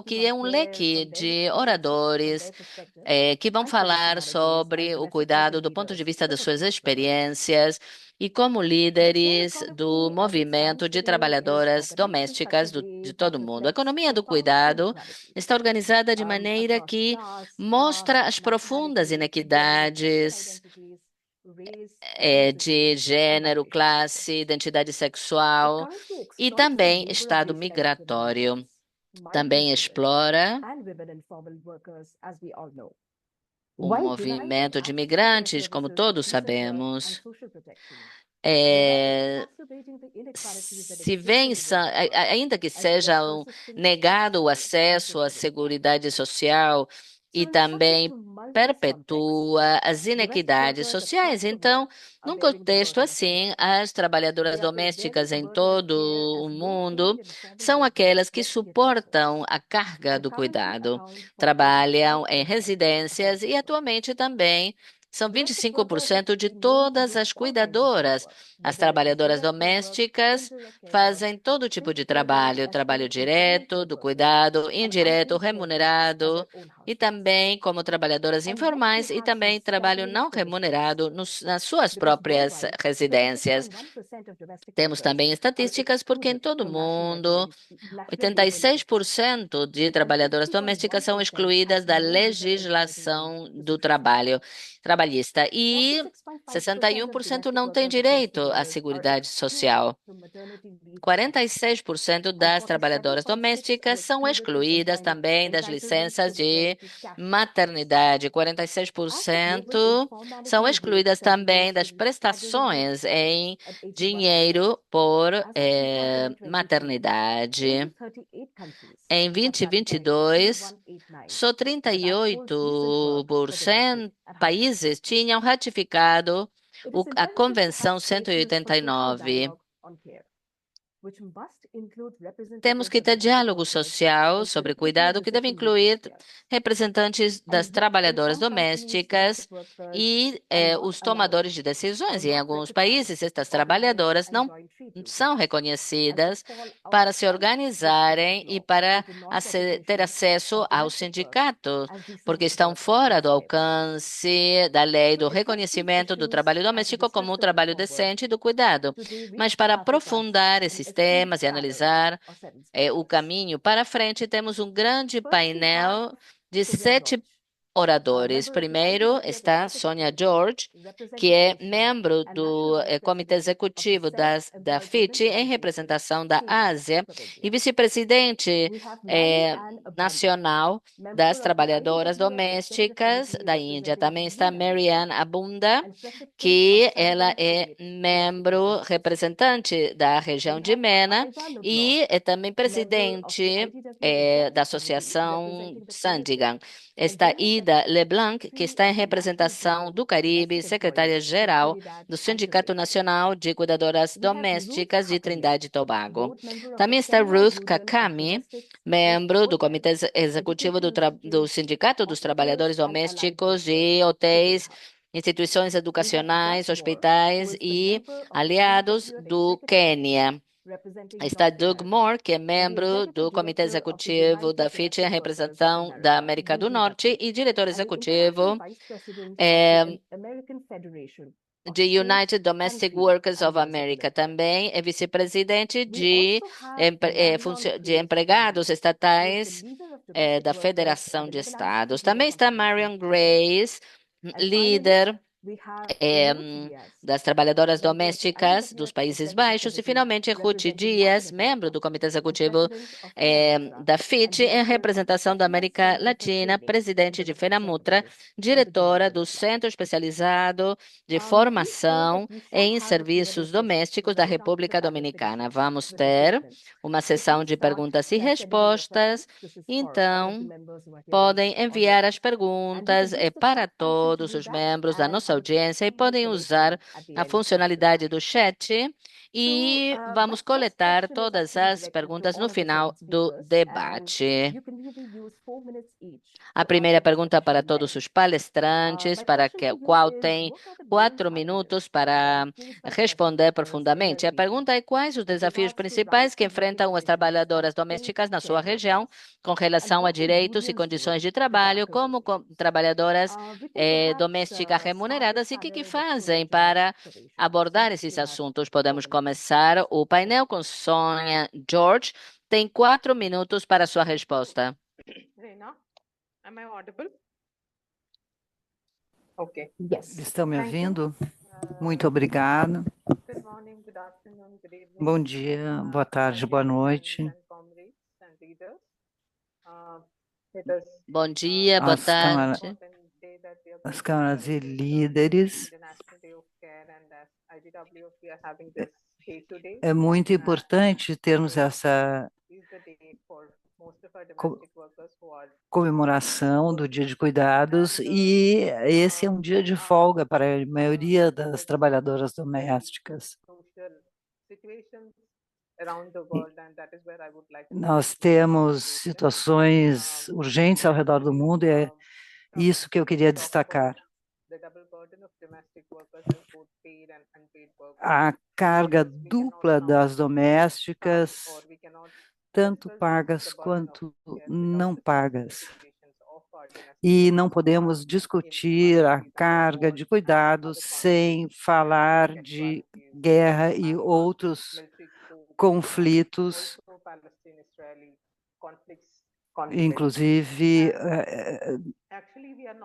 que é um leque de oradores que vão falar sobre o cuidado do ponto de vista das suas experiências e como líderes do movimento de trabalhadoras domésticas de todo o mundo. A economia do cuidado está organizada de maneira que mostra as profundas inequidades de gênero, classe, identidade sexual e também estado migratório. Também explora o movimento de imigrantes, como todos sabemos. É, se vença, ainda que seja negado o acesso à seguridade social e também perpetua as inequidades sociais. Então, num contexto assim, as trabalhadoras domésticas em todo o mundo são aquelas que suportam a carga do cuidado, trabalham em residências e atualmente também são 25% de todas as cuidadoras. As trabalhadoras domésticas fazem todo tipo de trabalho, trabalho direto, do cuidado, indireto, remunerado, e também como trabalhadoras informais e também trabalho não remunerado nas suas próprias residências. Temos também estatísticas porque em todo o mundo 86% de trabalhadoras domésticas são excluídas da legislação do trabalho trabalhista e 61% não têm direito à seguridade social. 46% das trabalhadoras domésticas são excluídas também das licenças de maternidade. 46% são excluídas também das prestações em dinheiro por maternidade. Em 2022, só 38% países tinham ratificado a Convenção 189. Temos que ter diálogo social sobre cuidado que deve incluir representantes das trabalhadoras domésticas e os tomadores de decisões. Em alguns países, estas trabalhadoras não são reconhecidas para se organizarem e para ter acesso ao sindicato, porque estão fora do alcance da lei do reconhecimento do trabalho doméstico como um trabalho decente e do cuidado. Mas para aprofundar esses temas e analisar o caminho para frente, temos um grande painel de 7 oradores. Primeiro está Sonia George, que é membro do Comitê Executivo da FIT em representação da Ásia e vice-presidente nacional das trabalhadoras domésticas da Índia. Também está Marianne Abunda, que ela é membro representante da região de MENA e é também presidente da Associação Sandigan. Está Ida LeBlanc, que está em representação do Caribe, secretária-geral do Sindicato Nacional de Cuidadoras Domésticas de Trindade e Tobago. Também está Ruth Kakami, membro do Comitê Executivo do Sindicato dos Trabalhadores Domésticos de Hotéis, instituições educacionais, hospitais e aliados do Quênia. Está Doug Moore, que é membro do Comitê Executivo da FIT em representação da América do Norte e diretor executivo de United Domestic Workers of America. Também é vice-presidente de empregados estatais da Federação de Estados. Também está Marion Grace, líder das trabalhadoras domésticas dos Países Baixos e, finalmente, Ruth Dias, membro do Comitê Executivo da FIT, em representação da América Latina, presidente de FENAMUTRA, diretora do Centro Especializado de Formação em Serviços Domésticos da República Dominicana. Vamos ter uma sessão de perguntas e respostas, então podem enviar as perguntas para todos os membros da nossa audiência e podem usar a funcionalidade do chat e vamos coletar todas as perguntas no final do debate. A primeira pergunta para todos os palestrantes, qual tem 4 minutos para responder profundamente. A pergunta é: quais os desafios principais que enfrentam as trabalhadoras domésticas na sua região com relação a direitos e condições de trabalho como trabalhadoras domésticas remuneradas e o que fazem para abordar esses assuntos? Podemos começar o painel com Sônia George. Tem 4 minutos para sua resposta. Reina, am I audible? Okay. Estão me ouvindo? Muito obrigada. Good morning, good afternoon, good evening. Bom dia, boa tarde, boa noite. Comrades and leaders. It is Bom dia, boa As tarde. important day that we are As câmaras e líderes, International Day of Care, and as IGWF we are having this day today. é muito importante termos essa Is the day for most of our Co- domestic workers who are comemoração do Dia de Cuidados e esse é um dia de folga para a maioria das trabalhadoras domésticas. social situations around the world, and that is where I would like to Nós temos situações urgentes ao redor do mundo e é isso que eu queria destacar. the double burden of domestic workers as both paid and unpaid workers. A carga dupla das domésticas, Or we cannot tanto pagas quanto não pagas. E não podemos discutir a carga de cuidados sem falar de guerra e outros conflitos, inclusive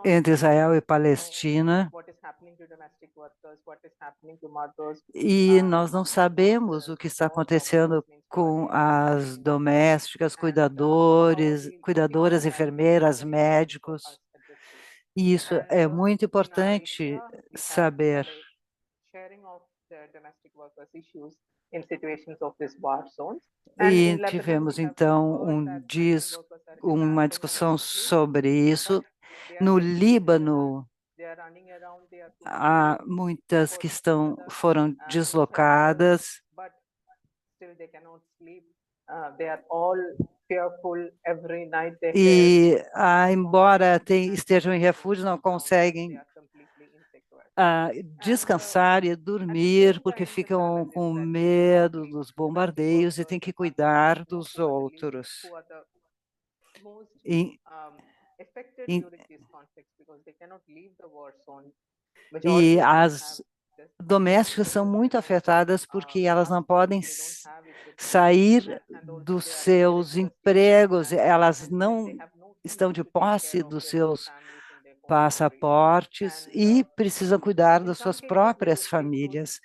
entre Israel e Palestina. E nós não sabemos o que está acontecendo com as domésticas, cuidadoras, enfermeiras, médicos. E isso é muito importante saber. E tivemos, então, uma discussão sobre isso. No Líbano, há muitas que foram deslocadas. E, embora estejam em refúgio, não conseguem descansar e dormir porque ficam com medo dos bombardeios e têm que cuidar dos outros. E as domésticas são muito afetadas porque elas não podem sair dos seus empregos, elas não estão de posse dos seus passaportes e precisam cuidar das suas próprias famílias.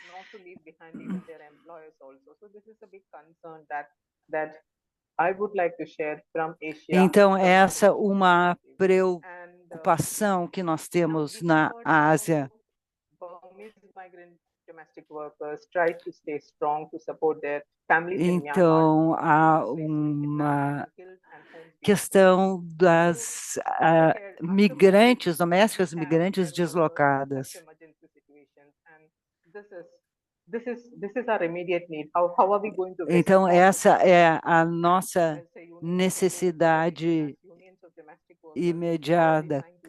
Então, essa é uma preocupação que nós temos na Ásia. Então, há uma questão das migrantes, domésticas migrantes deslocadas. Então, essa é a nossa necessidade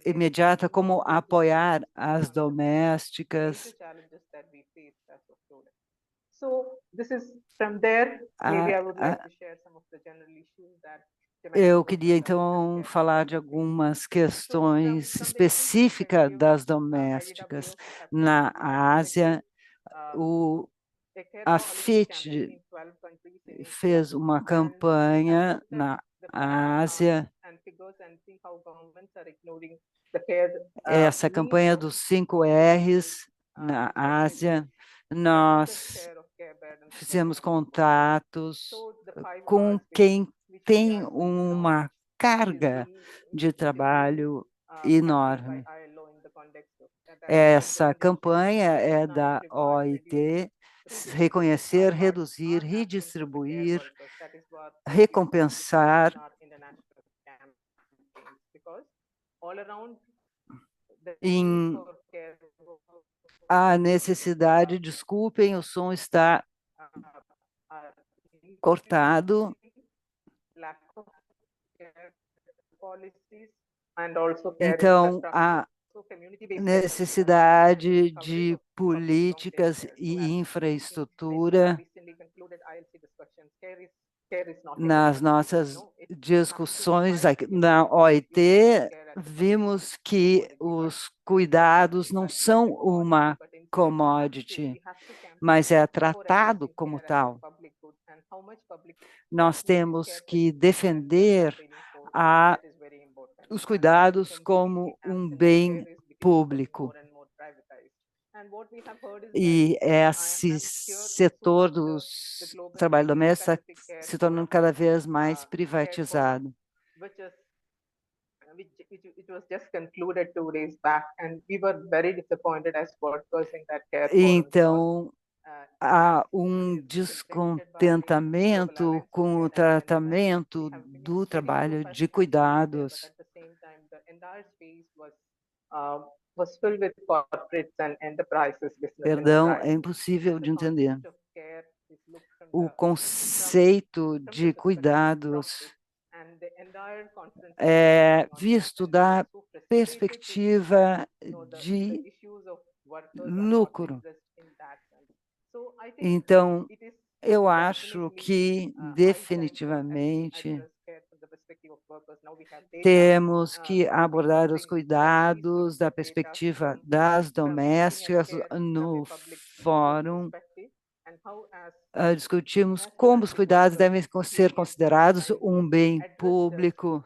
imediata, como apoiar as domésticas. Eu queria, então, falar de algumas questões específicas das domésticas. Na Ásia, a FIT fez uma campanha na Ásia. Essa campanha dos 5 R's na Ásia, nós fizemos contatos com quem tem uma carga de trabalho enorme. Essa campanha é da OIT, reconhecer, reduzir, redistribuir, recompensar. A necessidade, desculpem, o som está are cortado. lack of care policies and also care Então, a infrastructure. So community-based care necessidade coverage de of public long-term políticas care. So e as we infraestrutura recently concluded ILC discussions, care is not a nas commodity. nossas It has to discussões provide aqui na care OIT, at the vimos que commodity, os cuidados não são uma but instead commodity, we have to campaign mas é for tratado addressing como care as a tal. public good and how much public Nós temos care que services are defender campaigning for. a, That is very important. os And cuidados increasingly, como um abstinence bem care is becoming público. more and more privatized. And what we have heard is that E esse I'm here setor also do after the global trabalho doméstico está connected care se tornando forum, cada vez mais care forum, privatizado. which was just concluded 2 days back, and we were very disappointed as workers in that care forum. Então, há It is presented by Global descontentamento Alliance for com o Care and tratamento have been do studying trabalho through de first-hand data, cuidados. but at the same time, the entire space was filled with corporates and enterprises, business Perdão, enterprise. é impossível The de entender. concept of care is looked from O the conceito de perspective of cuidados profit, and the entire conference é focusing on visto that, and we da were so frustrated to perspectiva know the de issues of workers are not lucro. addressed in that sense. So I think Então, it is eu acho definitely que high time to definitivamente address care from the perspective of workers. Now we have data. temos que We abordar os bring cuidados da data perspectiva from das looking at domésticas care from no a public fórum. perspective and how as Discutimos most como os vulnerable cuidados workers devem ser experience considerados and um bem address público.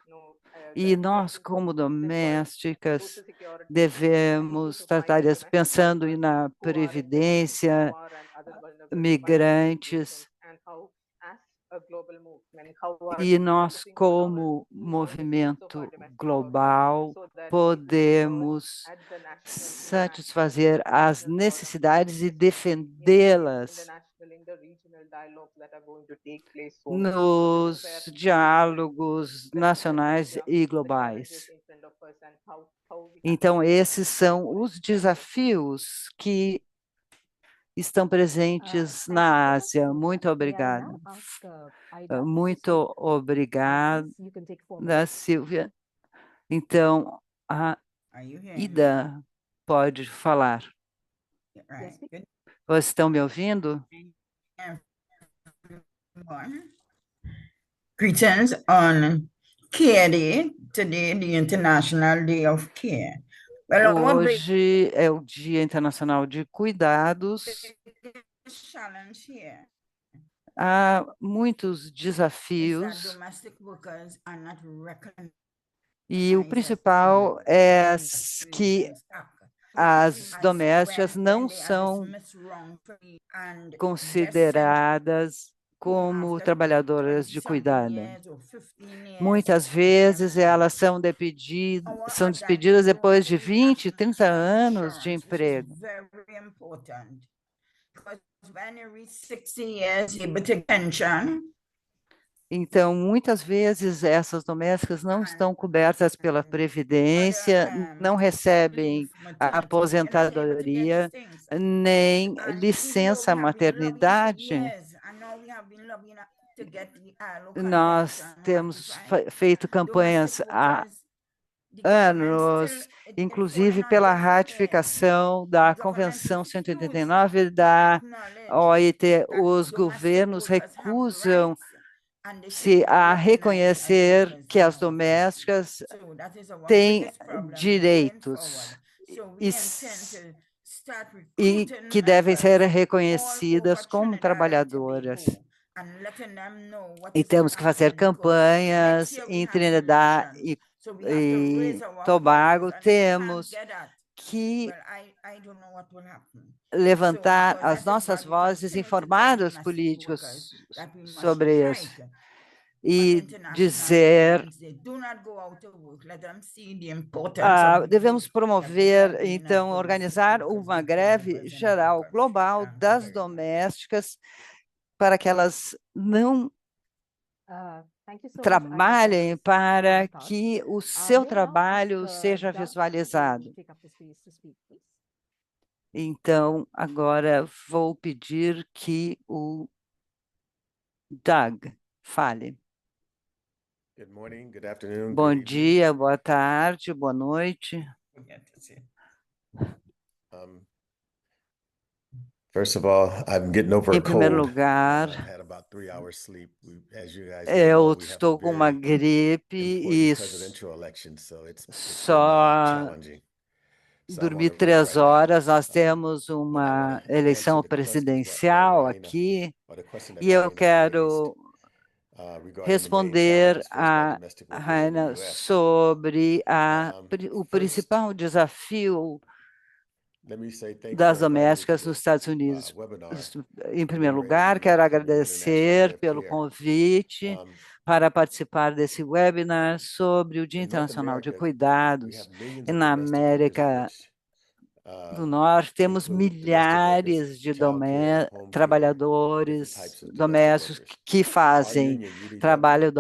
E nós, como domésticas, social security devemos tratar isso pensando na previdência, poor and other vulnerable migrantes, and how as a global movement, how are e we nós, focusing on our como needs of our movimento domestic global, workers so that we can ensure podemos at the national, satisfazer as international necessidades e forums, defendê-las international, inter-regional dialogues that are going to take place soon. nos diálogos nacionais e The challenges globais. in front of us and how we have Então, to esses são os desafios que estão presentes na Ásia. Muito obrigada. Muito obrigada, Silvia. Então, a Ida pode falar. Vocês estão me ouvindo? Greetings on Care Day, today, the International Day of Care. Hoje é o Dia Internacional de Cuidados. Há muitos desafios e o principal é que as domésticas não são consideradas como trabalhadoras de cuidado. Muitas vezes elas são despedidas depois de 20, 30 anos de emprego. Então, muitas vezes essas domésticas não estão cobertas pela Previdência, não recebem a aposentadoria, nem licença maternidade. Nós temos feito campanhas há anos, inclusive pela ratificação da Convenção 189 da OIT. Os governos recusam-se a reconhecer que as domésticas têm direitos e que devem ser reconhecidas como trabalhadoras. E temos que fazer campanhas em Trinidad e Tobago, temos que levantar as nossas vozes, informar os políticos sobre isso e dizer devemos promover, então, organizar uma greve geral global das domésticas para que elas não trabalhem para que o seu trabalho seja visualizado. Então, agora vou pedir que o Doug, fale. Good morning, good afternoon, Bom good evening. dia, boa tarde, boa noite. Um, First of all, I'm getting over a Em primeiro cold. lugar, Had about 3 hours sleep. As you guys eu know, we have a estou com uma very gripe e important presidential election, so it's been só challenging. So I'm on dormi the road 3 horas. right now. Nós temos But I uma want to eleição answer the questions presidencial Raina, aqui or the question that e eu Raina raised, quero regarding the main responder challenges faced by a domestic workers in the Raina US. sobre o First, principal desafio let me say thanks das for inviting me to domésticas nos this Estados Unidos. webinar Em primeiro commemorating lugar, the quero International Day agradecer of pelo Care. convite Um, para participar desse webinar sobre o Dia in North Internacional de America, we Cuidados. have millions E of na domestic workers in América which do Norte, temos include domestic workers, milhares de childcare, home care, different trabalhadores types of domestic domésticos workers. que Our fazem union, UDW, trabalho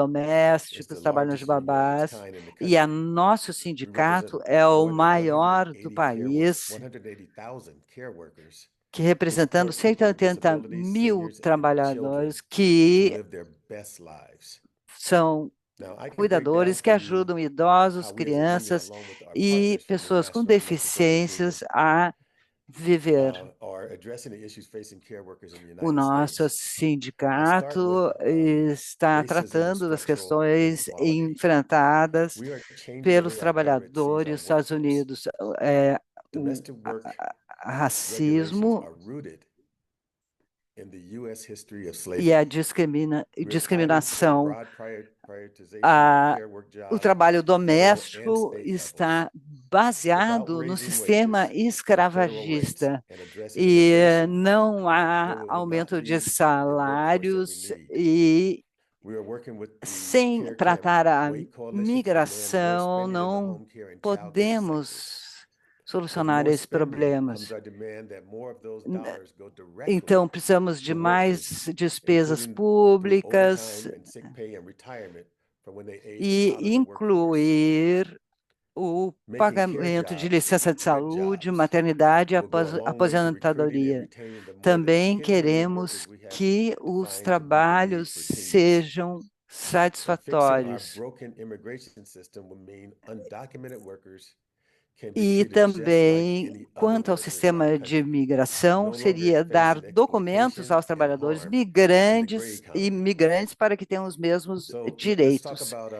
is doméstico, the trabalhos de largest union of its babás, kind in the e a country. nosso We represent sindicato é o more than maior do 180 país, 180,000 care workers que who representando support people with 180 disabilities, mil seniors, and children trabalhadores to que live their best lives. são Now, I can break down cuidadores que for you ajudam idosos, how we as a union, crianças along with our e partners from the pessoas com National Domestic Workers Union, deficiências a viver. are addressing the issues facing care workers in the O United nosso States. I'll start with sindicato está racism and tratando das structural questões inequality. enfrentadas We are changing the pelos way our government sees trabalhadores our dos Estados workforce. Unidos. O Domestic work regulations racismo are rooted in the U.S. history of e slavery. a We are fighting for a discriminação. broad prioritization of care work O jobs, trabalho federal and doméstico state está levels, without baseado no raising sistema wages and federal rates escravagista and addressing e immigration. não há There will not aumento de be the workforce that we salários need. e We are working with the sem Care Camp tratar a Way Coalition to demand more migração, spending in the não home care and childcare sectors. podemos With solucionar more esses spending comes problemas. our demand that more of those dollars go directly Então, precisamos de to mais workers, despesas including through públicas overtime and sick pay and retirement for when they age e out of the workforce. incluir o Making care pagamento de jobs licença de good saúde, jobs maternidade e will go a long way to recruiting and aposentadoria. retaining the more than Também 10 million queremos workers we have que os defined to meet the need trabalhos for 10 years. sejam And fixing our satisfatórios. broken immigration system will mean undocumented workers can be E treated just like também, any other quanto ao workers in our sistema de country, imigração, no longer seria dar facing documentos exploitation aos and trabalhadores harm in the gig migrantes e economy. migrantes para que tenham os mesmos So let's talk direitos. about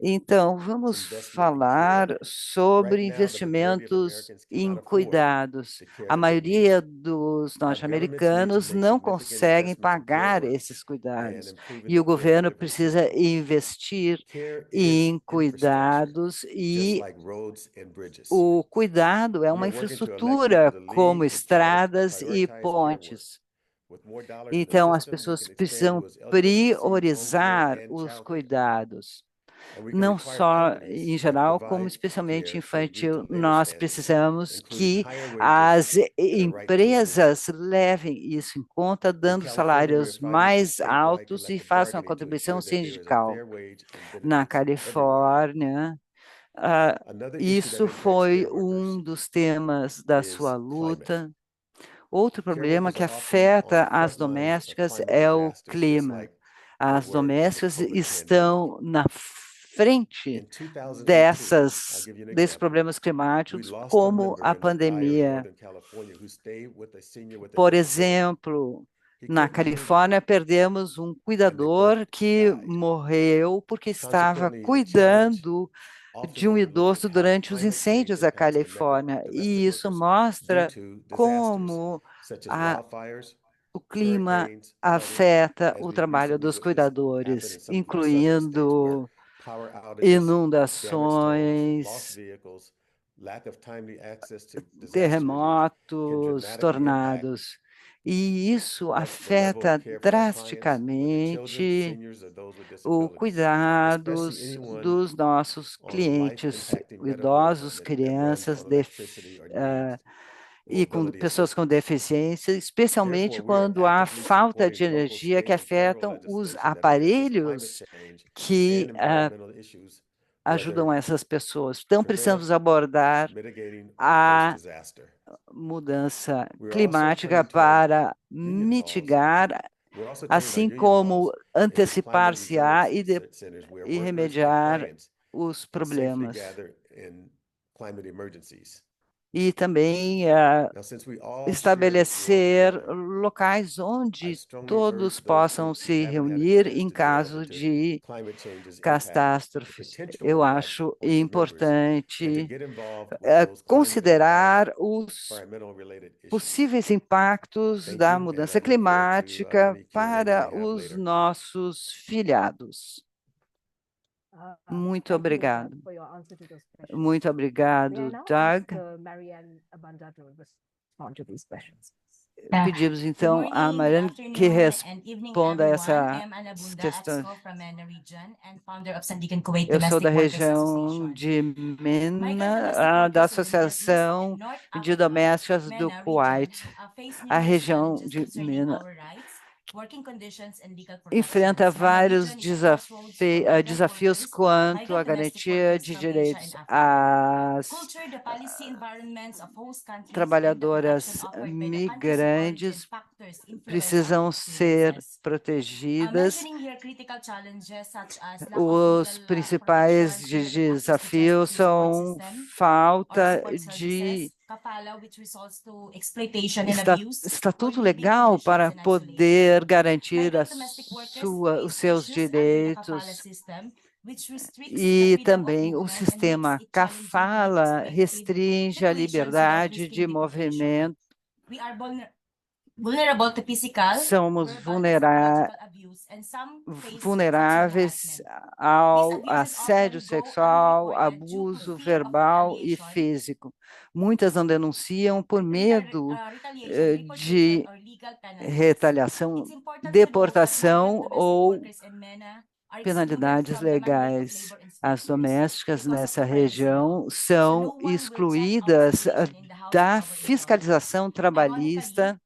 Então, some vamos investment in falar care. sobre Right now, the majority of investimentos Americans em cannot afford cuidados. the care A that they need. maioria dos Our governments need to norte-americanos make não significant conseguem investments in care pagar work esses and cuidados. improving E o the governo caregiver precisa system. investir Care is em infrastructure, cuidados just e like roads and bridges. o cuidado é We uma are working to elect people infraestrutura, to como lead and estradas e prioritize care work. pontes. With more dollars in the Então, as system, we pessoas can expand precisam who is eligible to receive home care priorizar and os child care. cuidados, And we can não require só companies em that geral, como provide especialmente care to infantil. agree to labor Nós standards, precisamos including que higher as wages and a right to a wage. empresas levem isso em conta, In dando California, we are salários fighting for mais statewide altos e collective façam a bargaining to contribuição ensure that there is a sindical. fair wage and Na benefits everywhere. Califórnia, Another issue that isso impacts foi care workers dos temas da is sua climate. luta. Outro Care problema workers que are often on afeta the as front lines of domésticas climate é o disasters, just clima. like they As were in the domésticas COVID pandemic. estão na frente In 2019, I'll give you an desses example. problemas We climáticos, lost a como member a in Ohio, pandemia. Northern California, who stayed with a senior with a Por disability. exemplo, He na couldn't change Califórnia, that, perdemos um and they cuidador both que died. morreu porque estava Consequently, a challenge cuidando often de um overlooked idoso is how durante os climate change incêndios da impacts Califórnia. domestic E isso workers due mostra to disasters como such as a wildfires, o clima hurricanes, flooding, afeta as o we trabalho recently dos witnessed happen in cuidadores, some of our southern states, where incluindo power outages, damaged homes, lost inundações, vehicles, lack of timely access to disaster relief can terremotos, dramatically impact tornados. E isso the level afeta of care for our clients, whether children, drasticamente seniors, or those with o disabilities, cuidados especially anyone dos nossos on clientes, life-impacting medical idosos, equipment that runs crianças, on electricity or needs e com mobility pessoas com assistance. deficiência, especialmente Therefore, we are quando há actively falta de supporting local, energia que state, and federal afetam os legislation that addresses climate aparelhos change que and environmental issues, ajudam whether essas pessoas. Então, preventive, precisamos abordar mitigating, or a post-disaster. mudança We are also climática turning to our para union halls mitigar assim como antecipar-se-á e remediar os problemas. E também estabelecer locais onde todos possam se reunir em caso de catástrofe. Eu acho importante considerar os possíveis impactos da mudança climática para os nossos filhados. Muito obrigado. Muito obrigado, Doug. Pedimos então a Mariane que responda a essa questão. Eu sou da região de MENA, da Associação de Domésticas do Kuwait. A região de MENA enfrenta vários desafios quanto à garantia de direitos. As trabalhadoras migrantes precisam ser protegidas. Os principais desafios são falta de estatuto legal para poder garantir os seus direitos. E também o sistema Kafala restringe a liberdade de movimento. Somos vulneráveis ao assédio sexual, abuso verbal e físico. Muitas não denunciam por medo de retaliação, deportação ou penalidades legais. As domésticas nessa região são excluídas da fiscalização trabalhista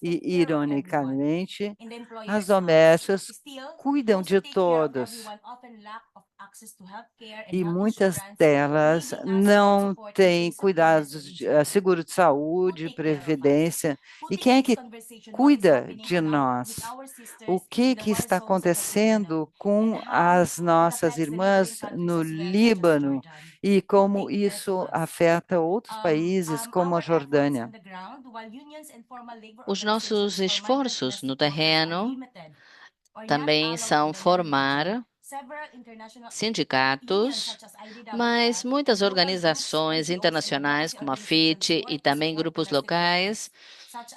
e, ironicamente, as domésticas cuidam de todos e muitas delas não têm cuidados de seguro de saúde, previdência. E quem é que cuida de nós? O que está acontecendo com as nossas irmãs no Líbano e como isso afeta outros países como a Jordânia? Os nossos esforços no terreno também são formar sindicatos, mas muitas organizações internacionais, como a FIT e também grupos locais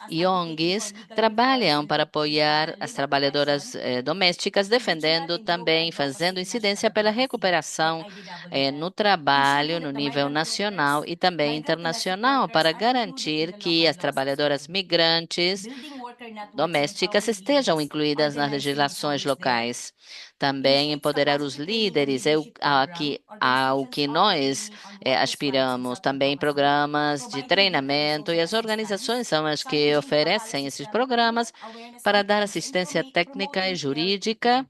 e ONGs, trabalham para apoiar as trabalhadoras domésticas, defendendo também, fazendo incidência pela recuperação no trabalho, no nível nacional e também internacional, para garantir que as trabalhadoras migrantes domésticas estejam incluídas nas legislações locais. Também empoderar os líderes ao que nós aspiramos. Também programas de treinamento, e as organizações são as que oferecem esses programas para dar assistência técnica e jurídica,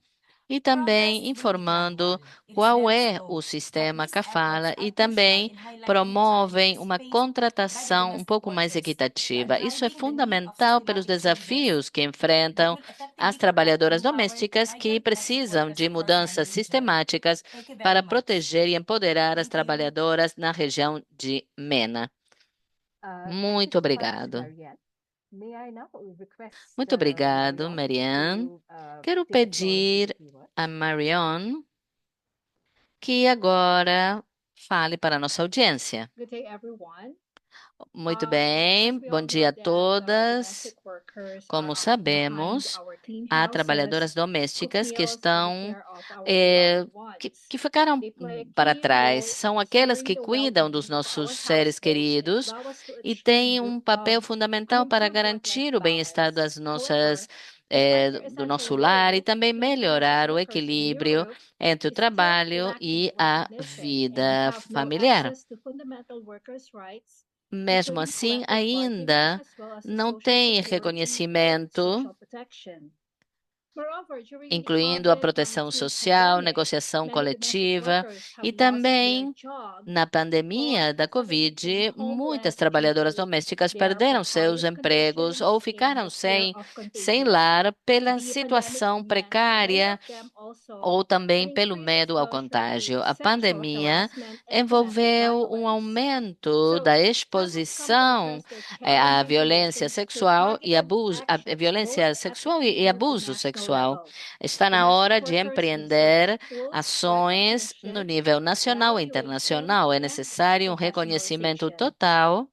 e também informando qual é o sistema Kafala e também promovem uma contratação um pouco mais equitativa. Isso é fundamental pelos desafios que enfrentam as trabalhadoras domésticas, que precisam de mudanças sistemáticas para proteger e empoderar as trabalhadoras na região de MENA. Muito obrigado. Muito obrigado, Marianne. Quero pedir a Marion que agora fale para a nossa audiência. Muito bem, bom dia a todas. Como sabemos, há trabalhadoras domésticas que estão que ficaram para trás. São aquelas que cuidam dos nossos seres queridos e têm um papel fundamental para garantir o bem-estar das do nosso lar e também melhorar o equilíbrio entre o trabalho e a vida familiar. Mesmo assim, ainda não tem reconhecimento incluindo a proteção social, negociação coletiva e também na pandemia da Covid, muitas trabalhadoras domésticas perderam seus empregos ou ficaram sem lar pela situação precária ou também pelo medo ao contágio. A pandemia envolveu um aumento da exposição à violência sexual e abuso, à violência sexual e abuso sexual. Está na hora de empreender ações no nível nacional e internacional. É necessário um reconhecimento total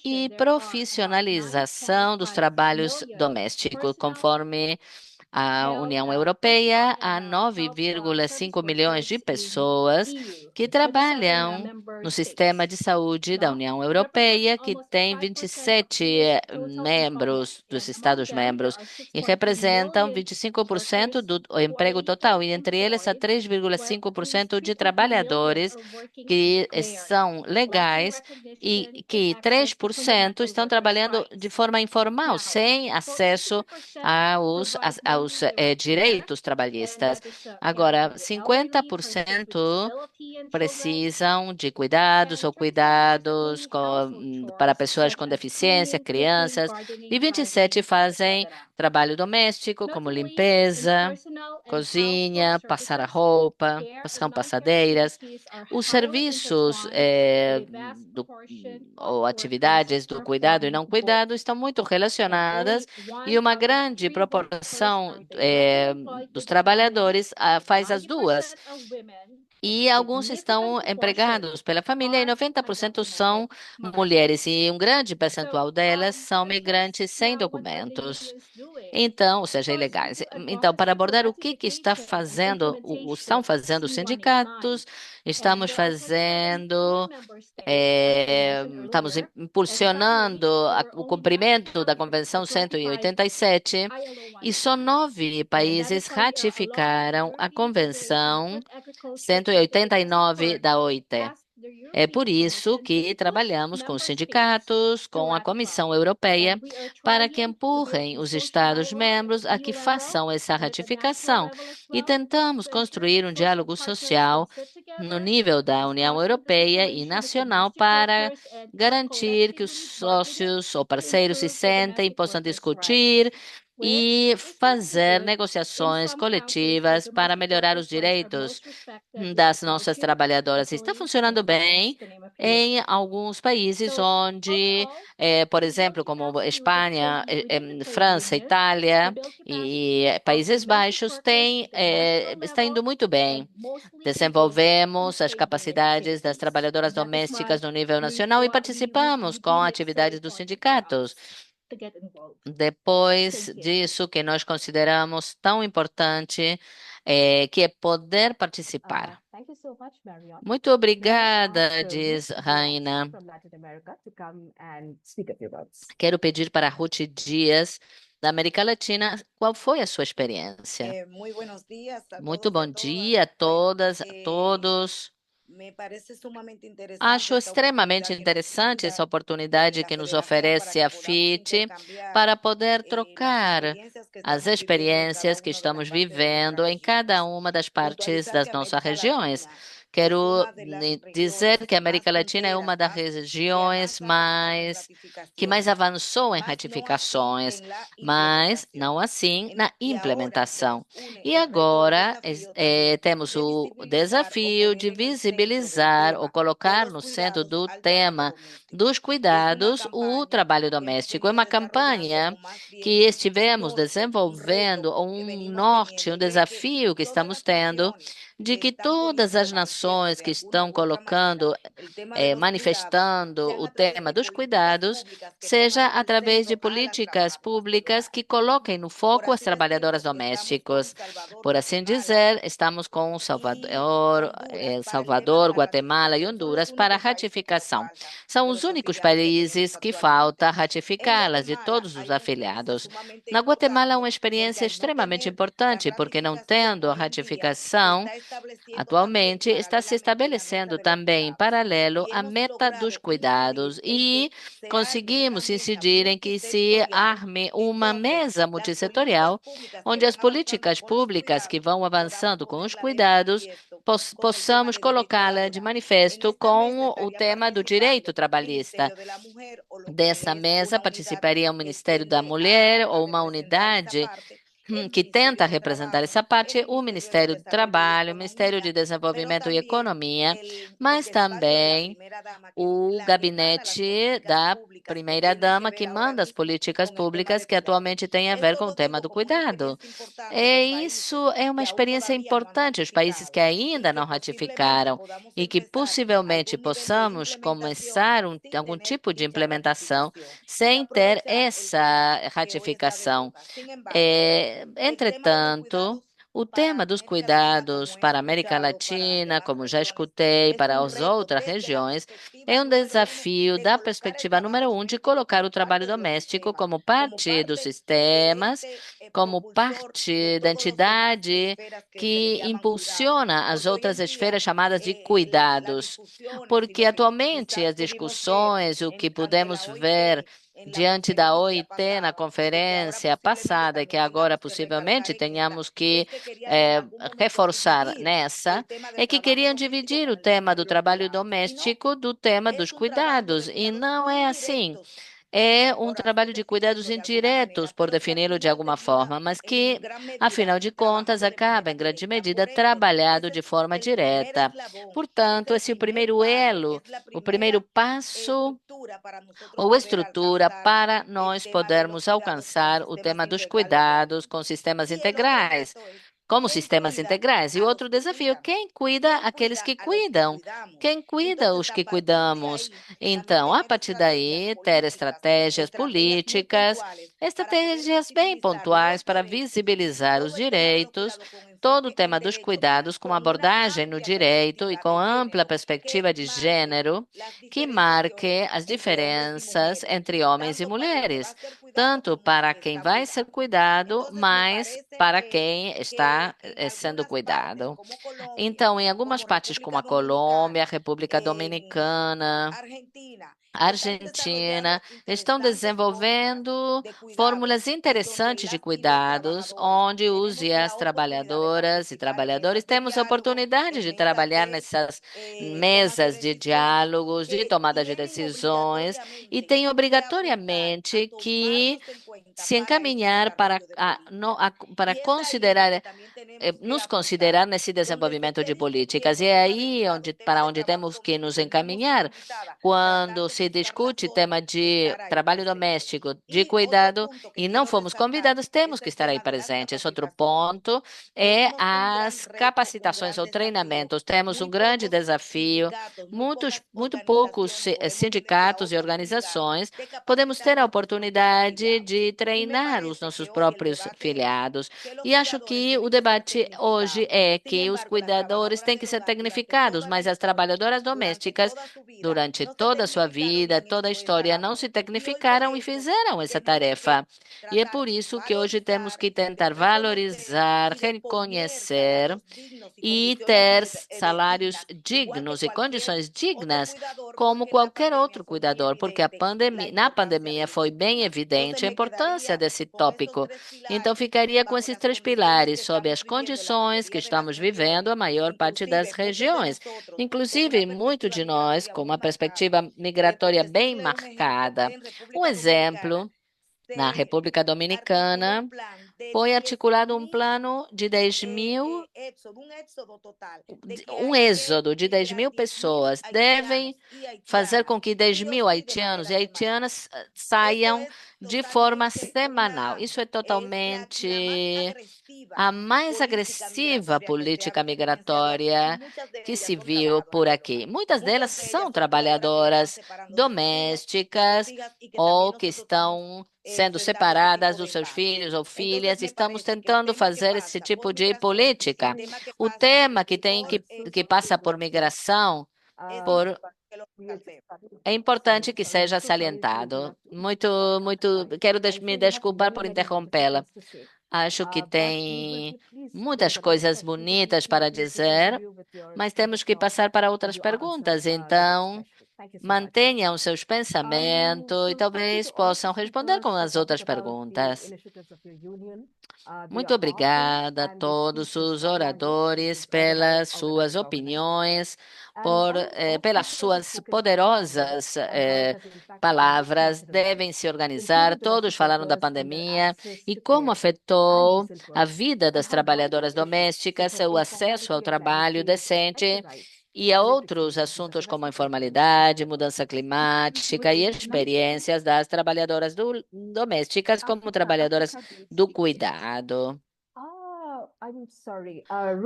e profissionalização dos trabalhos domésticos, conforme a União Europeia, há 9,5 milhões de pessoas que trabalham no sistema de saúde da União Europeia, que tem 27 membros dos Estados-membros e representam 25% do emprego total, e entre eles há 3,5% de trabalhadores que são legais e que 3% estão trabalhando de forma informal, sem acesso aos direitos trabalhistas. Agora, 50% precisam de cuidados para pessoas com deficiência, crianças, e 27% fazem trabalho doméstico, como limpeza, cozinha, passar a roupa, são passadeiras. Os serviços ou atividades do cuidado e não cuidado estão muito relacionadas e uma grande proporção dos trabalhadores faz as duas. E alguns estão empregados pela família e 90% são mulheres e um grande percentual delas são migrantes sem documentos. Então, ou seja, ilegais. Então, para abordar o que estão fazendo os sindicatos, estamos impulsionando o cumprimento da Convenção 187 e só 9 países ratificaram a Convenção 189 da OIT. É por isso que trabalhamos com os sindicatos, com a Comissão Europeia, para que empurrem os Estados-membros a que façam essa ratificação e tentamos construir um diálogo social no nível da União Europeia e nacional para garantir que os sócios ou parceiros se sentem, possam discutir e fazer negociações coletivas para melhorar os direitos das nossas trabalhadoras. Está funcionando bem em alguns países onde, por exemplo, como Espanha, França, Itália e Países Baixos, está indo muito bem. Desenvolvemos as capacidades das trabalhadoras domésticas no nível nacional e participamos com atividades dos sindicatos. Depois disso, que nós consideramos tão importante, que é poder participar. Muito obrigada, diz Raina. Quero pedir para Ruth Dias, da América Latina, qual foi a sua experiência? Muito bom dia a todas, a todos. Acho extremamente interessante essa oportunidade que nos oferece a FIT para poder trocar as experiências que estamos vivendo em cada uma das partes das nossas regiões. Quero dizer que a América Latina é uma das regiões que mais avançou em ratificações, mas não assim na implementação. E agora temos o desafio de visibilizar ou colocar no centro do tema dos cuidados o trabalho doméstico. É uma campanha que estivemos desenvolvendo, um desafio que estamos tendo, de que todas as nações que estão manifestando o tema dos cuidados, seja através de políticas públicas que coloquem no foco as trabalhadoras domésticas. Por assim dizer, estamos com Salvador, Guatemala e Honduras para ratificação. São os únicos países que falta ratificá-las, de todos os afiliados. Na Guatemala, é uma experiência extremamente importante, porque não tendo a ratificação Atualmente, está se estabelecendo também, em paralelo, a meta dos cuidados e conseguimos incidir em que se arme uma mesa multissetorial, onde as políticas públicas que vão avançando com os cuidados, possamos colocá-la de manifesto com o tema do direito trabalhista. Dessa mesa participaria o Ministério da Mulher ou uma unidade que tenta representar essa parte, o Ministério do Trabalho, o Ministério de Desenvolvimento e Economia, mas também o gabinete da primeira-dama, que manda as políticas públicas que atualmente têm a ver com o tema do cuidado. Isso é uma experiência importante. Os países que ainda não ratificaram e que possivelmente possamos começar algum tipo de implementação sem ter essa ratificação. Entretanto, o tema dos cuidados para a América Latina, como já escutei, para as outras regiões, é um desafio da perspectiva número 1 de colocar o trabalho doméstico como parte dos sistemas, como parte da entidade que impulsiona as outras esferas chamadas de cuidados. Porque atualmente as discussões, o que pudemos ver diante da OIT na conferência passada, que agora possivelmente tenhamos que reforçar nessa, é que queriam dividir o tema do trabalho doméstico do tema dos cuidados, e não é assim. É um trabalho de cuidados indiretos, por defini-lo de alguma forma, mas que, afinal de contas, acaba, em grande medida, trabalhado de forma direta. Portanto, esse é o primeiro elo, o primeiro passo ou estrutura para nós podermos alcançar o tema dos cuidados com sistemas integrais, como sistemas integrais. E outro desafio, quem cuida aqueles que cuidam? Quem cuida os que cuidamos? Então, a partir daí, ter estratégias bem pontuais para visibilizar os direitos, todo o tema dos cuidados com abordagem no direito e com ampla perspectiva de gênero, que marque as diferenças entre homens e mulheres, tanto para quem vai ser cuidado, mas para quem está sendo cuidado. Então, em algumas partes como a Colômbia, a República Dominicana, Argentina, estão desenvolvendo fórmulas interessantes de cuidados, onde os e as trabalhadoras e trabalhadores temos a oportunidade de trabalhar nessas mesas de diálogos, de tomada de decisões, e tem obrigatoriamente que se encaminhar para considerar nos considerar nesse desenvolvimento de políticas. E é aí para onde temos que nos encaminhar quando se discute tema de trabalho doméstico, de cuidado, e não fomos convidados, temos que estar aí presentes. Outro ponto é as capacitações ou treinamentos. Temos um grande desafio, muito poucos sindicatos e organizações podemos ter a oportunidade de treinar os nossos próprios filiados. E acho que o debate hoje é que os cuidadores têm que ser tecnificados, mas as trabalhadoras domésticas, durante toda a sua vida, toda a história, não se tecnificaram e fizeram essa tarefa. E é por isso que hoje temos que tentar valorizar, reconhecer e ter salários dignos e condições dignas como qualquer outro cuidador, porque na pandemia foi bem evidente a importância desse tópico. Então, ficaria com esses três pilares, sob as condições que estamos vivendo a maior parte das regiões. Inclusive, muito de nós, com uma perspectiva migratória bem marcada. Um exemplo, na República Dominicana, foi articulado um plano de 10 mil, um êxodo de 10 mil pessoas. Devem fazer com que 10 mil haitianos e haitianas saiam de forma semanal. Isso é totalmente a mais agressiva política migratória que se viu por aqui. Muitas delas são trabalhadoras domésticas ou que estão sendo separadas dos seus filhos ou filhas. Estamos tentando fazer esse tipo de política. O tema que passa por migração, por é importante que seja salientado. Quero me desculpar por interrompê-la. Acho que tem muitas coisas bonitas para dizer, mas temos que passar para outras perguntas. Então, mantenham seus pensamentos e talvez possam responder com as outras perguntas. Muito obrigada a todos os oradores pelas suas opiniões, pelas suas poderosas palavras. Devem se organizar. Todos falaram da pandemia e como afetou a vida das trabalhadoras domésticas, seu acesso ao trabalho decente e a outros assuntos como a informalidade, mudança climática e experiências das trabalhadoras domésticas como trabalhadoras do cuidado.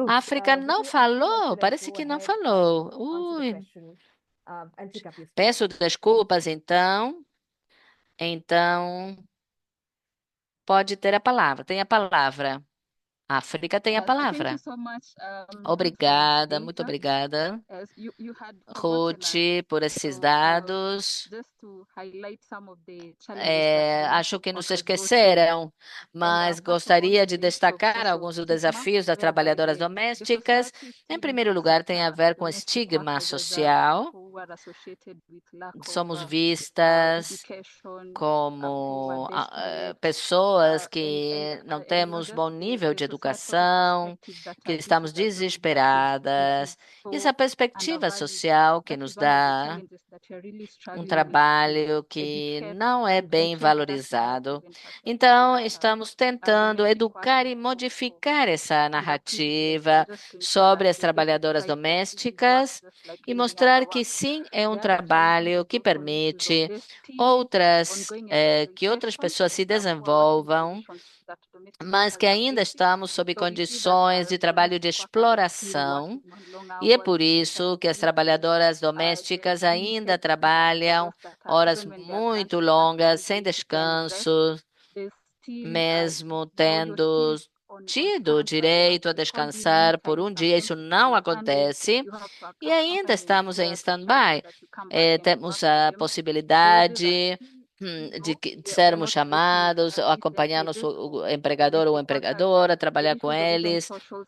A África não falou, parece que não falou. Ui, peço desculpas, então. Então, pode ter a palavra, tem a palavra. A África tem a Thank you palavra. so much, Obrigada, Mr. muito Data. obrigada, You had Ruth, por esses so dados. just to highlight some of the challenges that Acho que nos workers go through. esqueceram, mas First of all, gostaria on de the issue of destacar social alguns dos stigma, desafios das whereby trabalhadoras the domésticas. society Em still primeiro looks lugar, at tem a ver com domestic estigma workers as social. who are associated with lack of Somos vistas education, como poor basement, pessoas and que não just temos bom nível de the societal educação, perspective that que gives estamos us those negative desesperadas. Essa so perspectiva undervalued. social que That nos is one of the dá challenges that we are really struggling with to trabalho que educate não é and bem change that valorizado. narrative and perception Então, that estamos tentando domestic educar e workers modificar essa and that narrativa just to ensure sobre that as they get the trabalhadoras price that this is work domésticas just like e any other mostrar que work. sim, é um The other challenge trabalho is que also on issues of permite STEAM, ongoing que outras exploitation, pessoas se poor working desenvolvam, conditions that domestic mas workers que are ainda facing. estamos sob So we see that condições de trabalho de domestic workers are still exploração, working on long e é hours, por isso que as intermittent, trabalhadoras domésticas ainda limited trabalham hours that are horas even when they are muito granted that longas, sem ability to then rest. descanso, There's still mesmo no, you're tendo still on tido o transfer hours direito a because during descansar por times, um dia. sometimes Isso não on Sundays, acontece you have to e ainda accompany estamos em your child so stand-by. that you come back and Temos work with a them. Those are possibilidade still de low. sermos We're not chamados, ou getting acompanhar different nosso wages for o empregador ou domestic workers. empregadora, The trabalhar com issues of even eles, social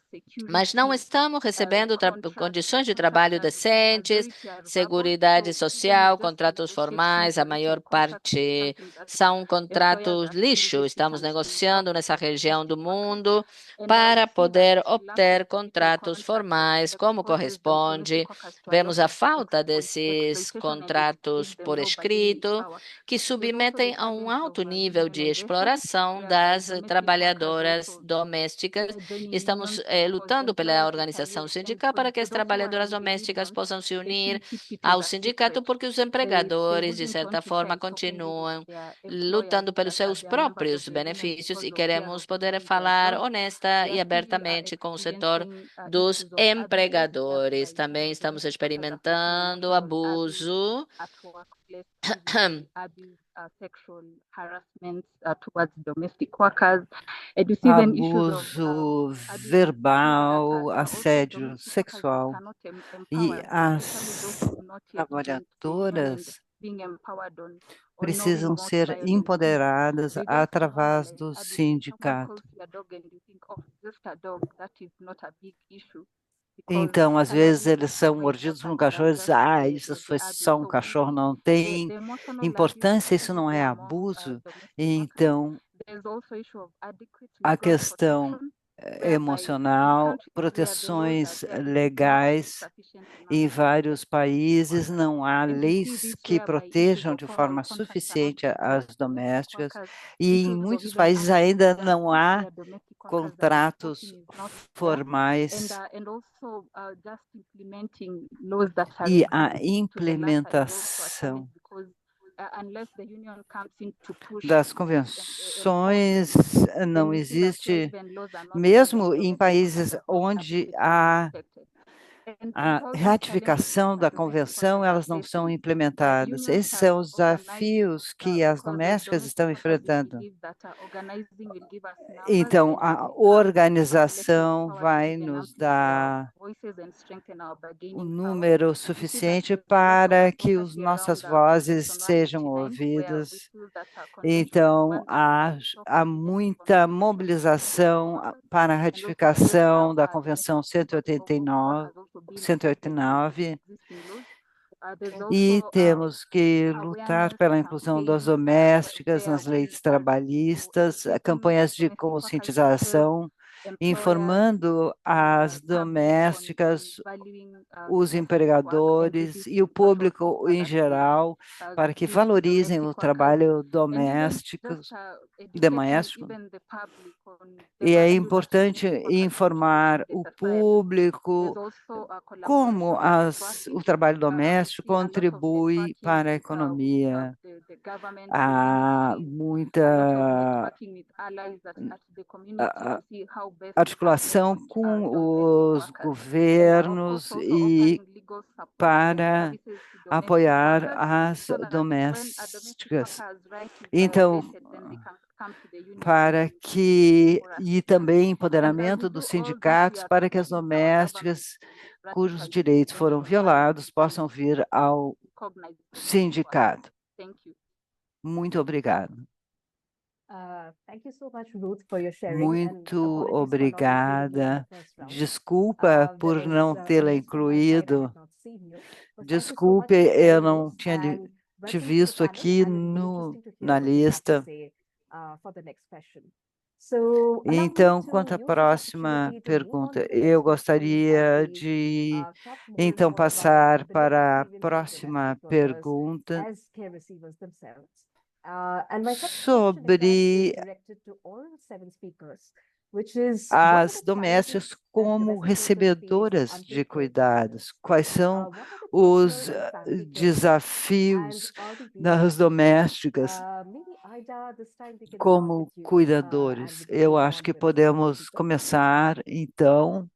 mas não security, estamos recebendo contracts, condições de contracts trabalho are decentes, majority are verbal. seguridade So even social, just contratos negotiating formais, a the written maior contracts is parte something that são employers contratos are still lixo. Estamos hesitant to help negociando nessa região do domestic workers. mundo And para we see that poder lack of obter written contratos contracts formais, como exposes the corresponde. domestic workers to a lot Vemos a of falta desses exploitation and it contratos leaves them por low bargaining escrito, power. que There's also the submetem a um challenge of alto nível de unionization, exploração whereby das domestic workers trabalhadoras also domésticas. joining Estamos unions can cause lutando pela employer organização retaliation. sindical For, para que for as those who are trabalhadoras in the domésticas union, possam se they unir still keep it as ao a sindicato, secret. porque os They empregadores, de wouldn't want certa to share forma, it openly with continuam their employers lutando pelos that seus they are members of próprios the union benefícios because e of fear queremos of poder losing their falar jobs. honesta They e are still abertamente com o setor experiencing dos issues of abuses, empregadores. whereby Também estamos domestic workers are facing experimentando emotional abuse abuso at workplace, physical abuse, sexual harassment towards domestic workers. And you see even issues of abuso abuse at work that verbal, are also assédio domestic workers that sexual. cannot E empower, especially those as who have not yet gained position and trabalhadoras being empowered on knowing precisam more ser violence. empoderadas They just através normalize do abuse. Someone sindicato. calls you a dog and you think, oh, just a dog, that is not a big issue. Because Então, às vezes, salary eles são sacrifice mordidos por um workers cachorro e than dizem, just isso foi the abuse. só um So we cachorro, see não tem the emotional abuse importância, isso não é also among abuso. domestic workers. Então, There's also issue of adequate a legal questão protection, whereby in emocional, countries where the laws are proteções there, there is not legais. sufficient Em enough vários países não há and we see leis this que whereby issues protejam of de formal forma contracts are not suficiente being met as for domestic domésticas, workers, e em issues of muitos even países unpaid ainda não deductions há where domestic workers are contratos reporting is not there, formais, and also just implementing laws that are e a resistant to the latter is also a challenge implementação because unless the union comes in to push das and enforce convenções them, then não you see that where existe, even laws are not there, then mesmo em domestic workers países are not onde adequately há protected. a ratificação da convenção, elas não são implementadas. Esses são os desafios que as domésticas estão enfrentando. Então, a organização vai nos dar um número suficiente para que as nossas vozes sejam ouvidas. Então, há muita mobilização para a ratificação da Convenção 189, e temos que lutar pela inclusão das domésticas nas leis trabalhistas, campanhas de conscientização, informando as domésticas, os empregadores e o público em geral, para que valorizem o trabalho doméstico. E é importante informar o público como o trabalho doméstico contribui para a economia. Há muita articulação com os governos e para apoiar as domésticas. Então, e também empoderamento dos sindicatos para que as domésticas cujos direitos foram violados possam vir ao sindicato. Muito obrigado. Muito obrigada. Desculpa por não tê-la incluído. Desculpe, eu não tinha te visto aqui na lista. Então, quanto à próxima pergunta, eu gostaria de, então, passar para a próxima pergunta sobre as domésticas como recebedoras de cuidados. Quais são os desafios das domésticas como cuidadores? Eu acho que podemos começar, então.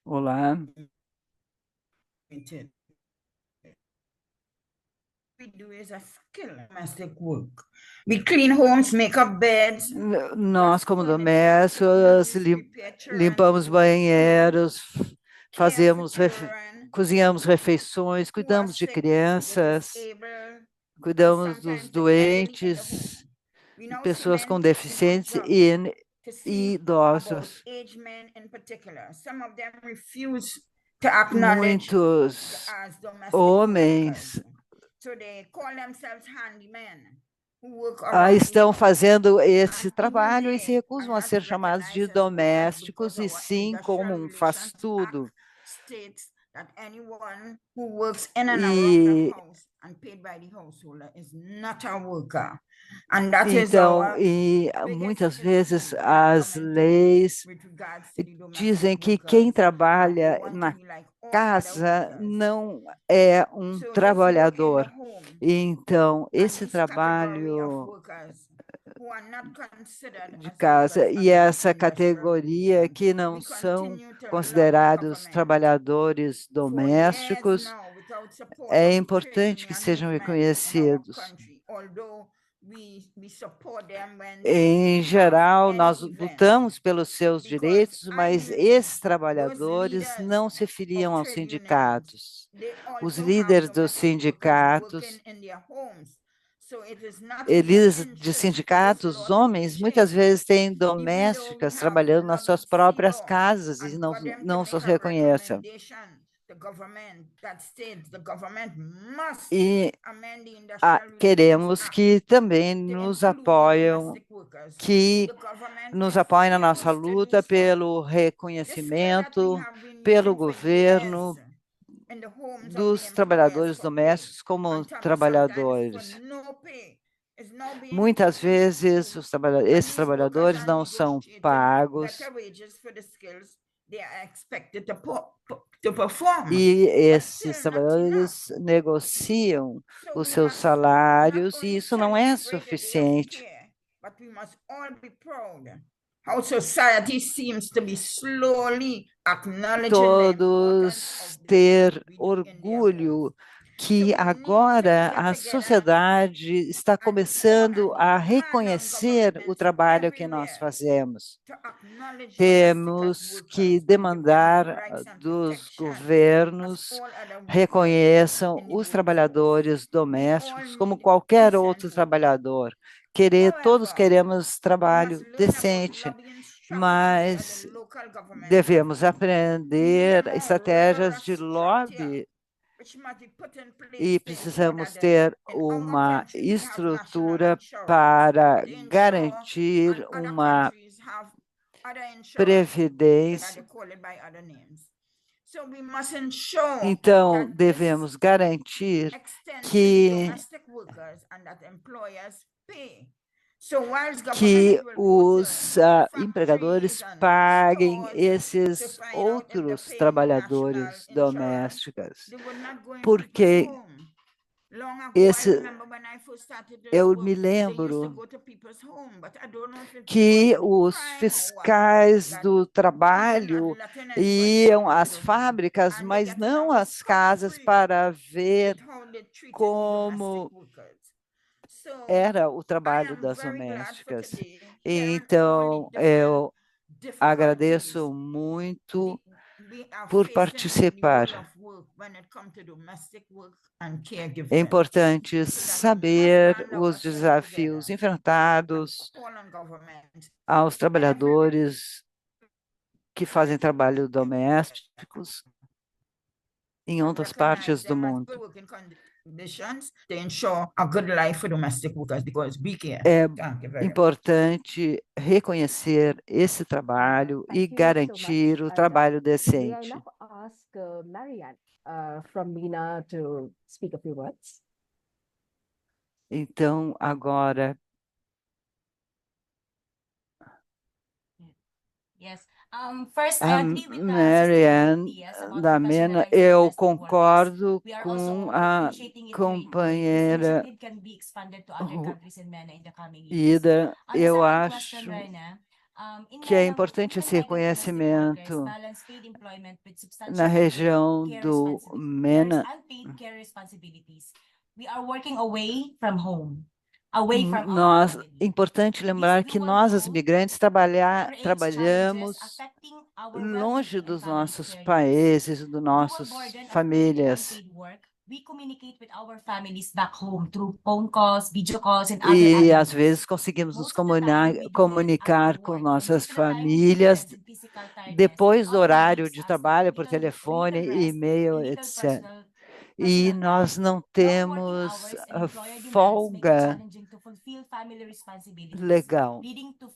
Olá. Nós, como domésticos, limpamos banheiros, cozinhamos refeições, cuidamos de crianças, cuidamos dos doentes, pessoas com deficiência e idosos. Muitos homens estão fazendo esse trabalho e se recusam a ser chamados de domésticos, e sim como um faz-tudo. Então, muitas vezes as leis dizem que quem trabalha na casa não é um trabalhador. Então, esse trabalho de casa e essa categoria que não são considerados trabalhadores domésticos, é importante que sejam reconhecidos. Em geral, nós lutamos pelos seus direitos, mas esses trabalhadores não se filiam aos sindicatos. Os líderes dos sindicatos, homens, muitas vezes têm domésticas trabalhando nas suas próprias casas e não se reconhecem. E queremos que também nos apoiem na nossa luta pelo reconhecimento, pelo governo, dos trabalhadores domésticos como trabalhadores. Muitas vezes esses trabalhadores não são pagos to perform. E But esses still not enough. trabalhadores negociam So os we seus must not salários e only isso não é celebrate the day of suficiente. care, but we must all be proud how society seems to be slowly acknowledging the importance Todos of the ter work we do in their homes. orgulho So que we need to agora get a together sociedade está and call começando a and call on reconhecer o governments trabalho que nós everywhere fazemos. to acknowledge domestic Temos que workers and give them the demandar rights and dos protection as governos all other workers reconheçam in the os workforce. trabalhadores We all domésticos como need qualquer decent outro work. trabalhador. Todos However, queremos we trabalho must learn about decente, lobbying strategies at mas the local government devemos level. We need aprender a more estratégias de rigorous structure lobby which must be put in place e to ensure precisamos that ter in our uma country we have national estrutura insurance para to ensure, garantir and other uma countries have other insurance that previdência. they call it by other names. So we must ensure Então, that this devemos garantir extends to the que, domestic workers and that employers pay. So whilst que government will go to os factories empregadores and paguem stores to esses find out if they're outros paying trabalhadores national insurance, domésticos, they would not go in people's porque home. Long ago, I esse, remember when I first started this eu work, me they used to lembro go to people's home, but I don't know if it que was os crime or what, fiscais that do people trabalho not letting anybody iam come às into the home, fábricas, and they mas getting não away às casas scot-free para ver with how they treated the como domestic workers. So era o I trabalho am das very glad for domésticas. today, hearing all Então, the different eu agradeço difficulties muito we are por facing in the world participar. of work when it comes to domestic work and É caregiving, importante so that we must saber band os ourselves desafios together and enfrentados call on government aos everywhere trabalhadores que fazem trabalho domésticos em to outras recognize partes do them as mundo. good working conditions to ensure a good life for domestic workers because we care. É Thank you very much. importante reconhecer esse trabalho e Thank you so much. garantir o And trabalho may I decente. now ask Marianne from MENA to speak a few words? Então, agora, Yes. First, I a agree with Marianne Sister Diaz about da MENA, professionalizing eu domestic workers. concordo We are com also a appreciating it greatly. This companheira initiative can be expanded to other countries in MENA in the coming years. Ida. On the Eu second question, acho Raina, in que é MENA, importante esse women migrant domestic workers reconhecimento balance paid employment with substantial na unpaid região care do responsibilities. MENA. Unpaid care responsibilities. We are working away from home, away from our Nós, family. importante lembrar que This dual nós, as role imigrantes, creates trabalhamos challenges affecting our longe well-being and dos family nossos fairness. países, dos Dual nossos burden of paid and famílias. unpaid work, we communicate with our families back home through phone calls, video calls, and other E às avenues. vezes conseguimos nos Most of the time, we do it comunicar after com work, and nossas due to the time famílias difference and physical tiredness, depois it do often horário leaves de us with trabalho, por little telefone, rest, e-mail, little etc. E personal nós time. não Long working temos hours and a employer demands make it folga challenging to fulfill family responsibilities, legal. leading to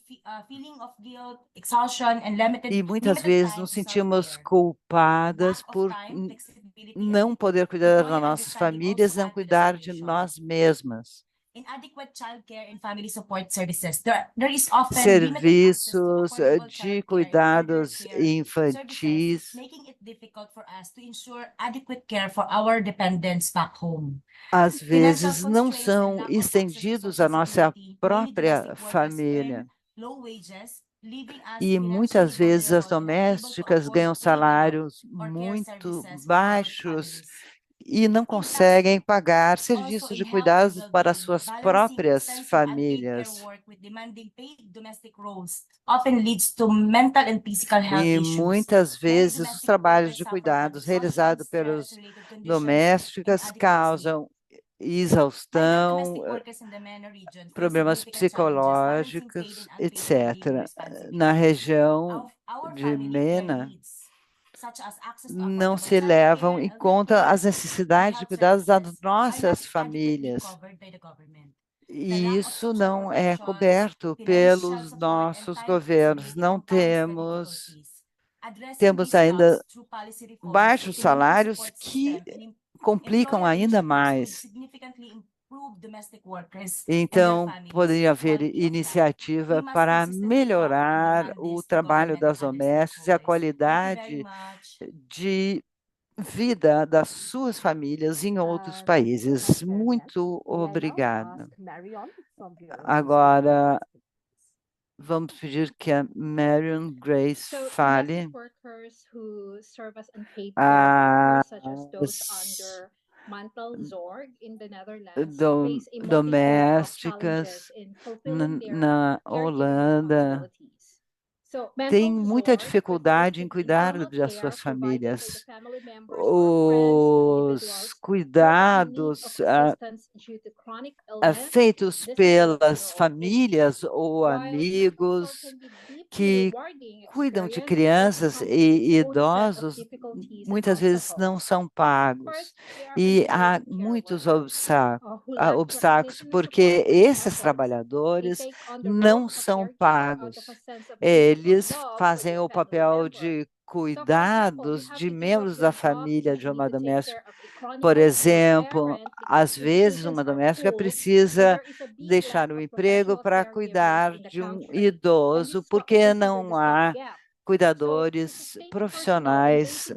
feeling of guilt, exhaustion, and limited E muitas limited vezes time nos to sentimos self-care. culpadas Lack of por time, flexibility, não and poder cuidar das employer nossas understanding also famílias, não add to the cuidar de situation. nós mesmas. Inadequate childcare and family support services. There is often limited access to Serviços affordable de childcare and cuidados elder care services, infantis. making it difficult for us to ensure adequate care for our dependents back home. Às Financial vezes não constraints and são lack of access to estendidos à social nossa security, many própria domestic workers família. earn low wages, leaving us E muitas financially vezes as vulnerable and unable to domésticas afford ganham paid enough salários or care muito services for our baixos families. e não Impacts conseguem pagar also serviços de in health and cuidados para well-being. suas Balancing próprias extensive unpaid care famílias. work with demanding paid domestic roles often leads to mental and physical health E issues. muitas Many vezes os domestic trabalhos workers de suffer from cuidados exhaustion, realizados pelos stress-related conditions, domésticas inadequate sleep. causam Unlike exaustão, domestic workers in the MENA region, face problemas significant challenges balancing paid psicológicos, and unpaid caregiving etc. Na responsibilities. região Our de family care MENA, needs, such as access to não affordable se levam childcare, em elder conta as care, and necessidades de health cuidados das services, are not nossas adequately famílias. covered by the government. The E lack of isso social não é protections, coberto financial pelos support, and nossos time governos. flexibility Não compounds the temos, difficulties. Addressing temos these ainda gaps through policy reforms, baixos community salários support que system, and complicam employer ainda initiatives could mais. significantly improve domestic workers and their Então, families' poderia haver quality of life. We iniciativa must para consistently talk and melhorar demand o this to trabalho government and das other domésticas e a stakeholders. Thank you very qualidade much. de vida das suas famílias em outros países. Muito obrigada. Agora, vamos pedir que a Marion Grace fale. Domésticas na Holanda têm muita dificuldade em cuidar das suas famílias. Os cuidados feitos pelas famílias ou amigos que cuidam de crianças e idosos muitas vezes não são pagos. E há muitos obstáculos, porque esses trabalhadores não são pagos. Eles fazem o papel de cuidados de membros da família de uma doméstica. Por exemplo, às vezes uma doméstica precisa deixar o emprego para cuidar de um idoso, porque não há cuidadores profissionais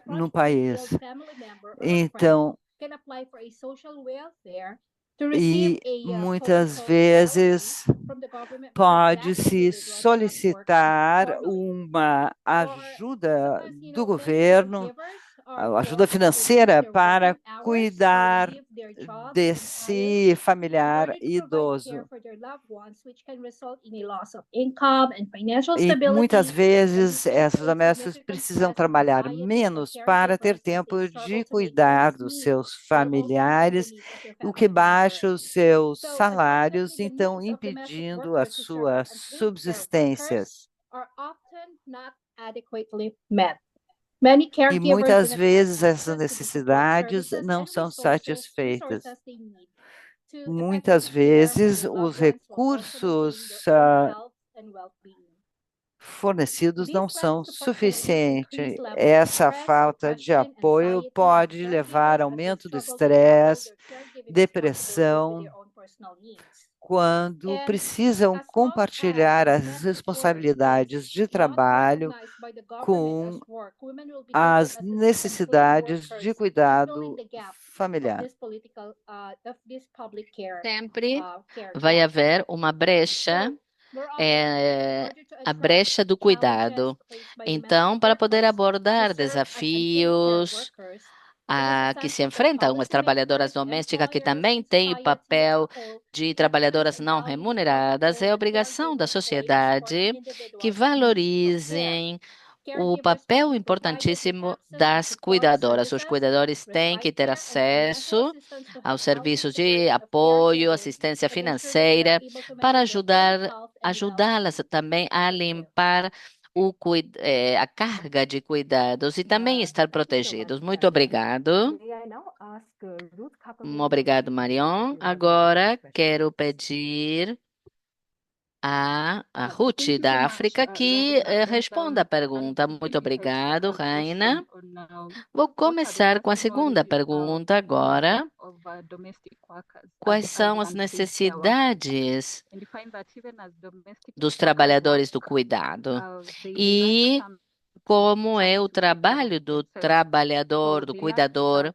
no país. Então, e muitas vezes pode-se solicitar uma ajuda do governo, ajuda financeira para cuidar desse familiar idoso. E muitas vezes essas domésticas precisam trabalhar menos para ter tempo de cuidar dos seus familiares, o que baixa os seus salários, então impedindo a sua subsistência. E muitas vezes essas necessidades não são satisfeitas. Muitas vezes os recursos fornecidos não são suficientes. Essa falta de apoio pode levar a aumento do estresse, depressão, quando precisam compartilhar as responsabilidades de trabalho com as necessidades de cuidado familiar. Sempre vai haver uma brecha, a brecha do cuidado. Então, para poder abordar desafios que se enfrentam as trabalhadoras domésticas, que também têm o papel de trabalhadoras não remuneradas, é obrigação da sociedade que valorizem o papel importantíssimo das cuidadoras. Os cuidadores têm que ter acesso aos serviços de apoio, assistência financeira, para ajudá-las também a limpar a carga de cuidados e também estar protegidos. Muito obrigado. Obrigado, Marion. Agora quero pedir a Ruth, da África, que responda a pergunta. Muito obrigado, Raina. Vou começar com a segunda pergunta agora. Quais são as necessidades dos trabalhadores do cuidado? E como é o trabalho do trabalhador, do cuidador?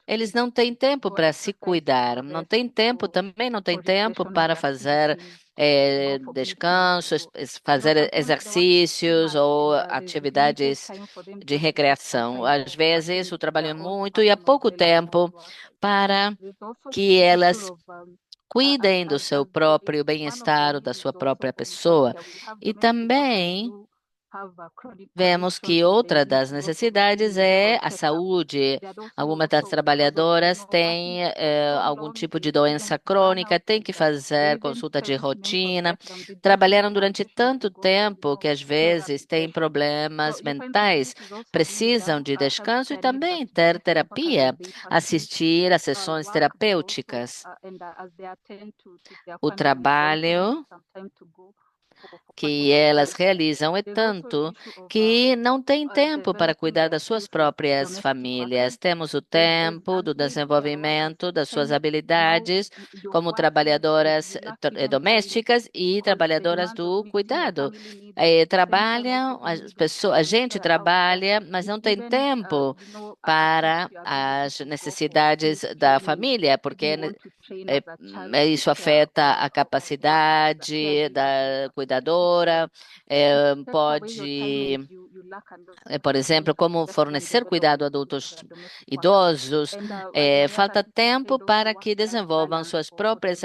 Eles não têm tempo para se cuidar, não tem tempo para fazer descansos, fazer exercícios ou atividades de recreação. Às vezes o trabalho é muito e há pouco tempo para que elas cuidem do seu próprio bem-estar, da sua própria pessoa. E também vemos que outra das necessidades é a saúde. Algumas das trabalhadoras têm algum tipo de doença crônica, têm que fazer consulta de rotina, trabalharam durante tanto tempo que às vezes têm problemas mentais, precisam de descanso e também ter terapia, assistir a sessões terapêuticas. O trabalho que elas realizam é tanto que não têm tempo para cuidar das suas próprias famílias. Temos o tempo do desenvolvimento das suas habilidades como trabalhadoras domésticas e trabalhadoras do cuidado. Trabalham, as pessoas, a gente trabalha, mas não tem tempo para as necessidades da família, porque isso afeta a capacidade da cuidadora, pode, por exemplo, como fornecer cuidado a adultos idosos, falta tempo para que desenvolvam suas próprias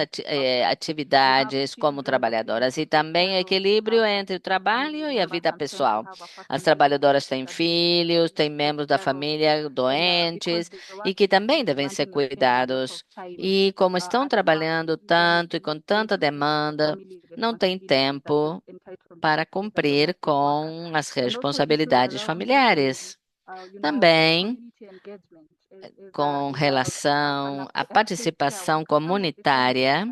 atividades como trabalhadoras e também equilíbrio entre o trabalho e a vida pessoal. As trabalhadoras têm filhos, têm membros da família doentes e que também devem ser cuidados. E como estão trabalhando tanto e com tanta demanda, não têm tempo para cumprir com as responsabilidades familiares. Também, com relação à participação comunitária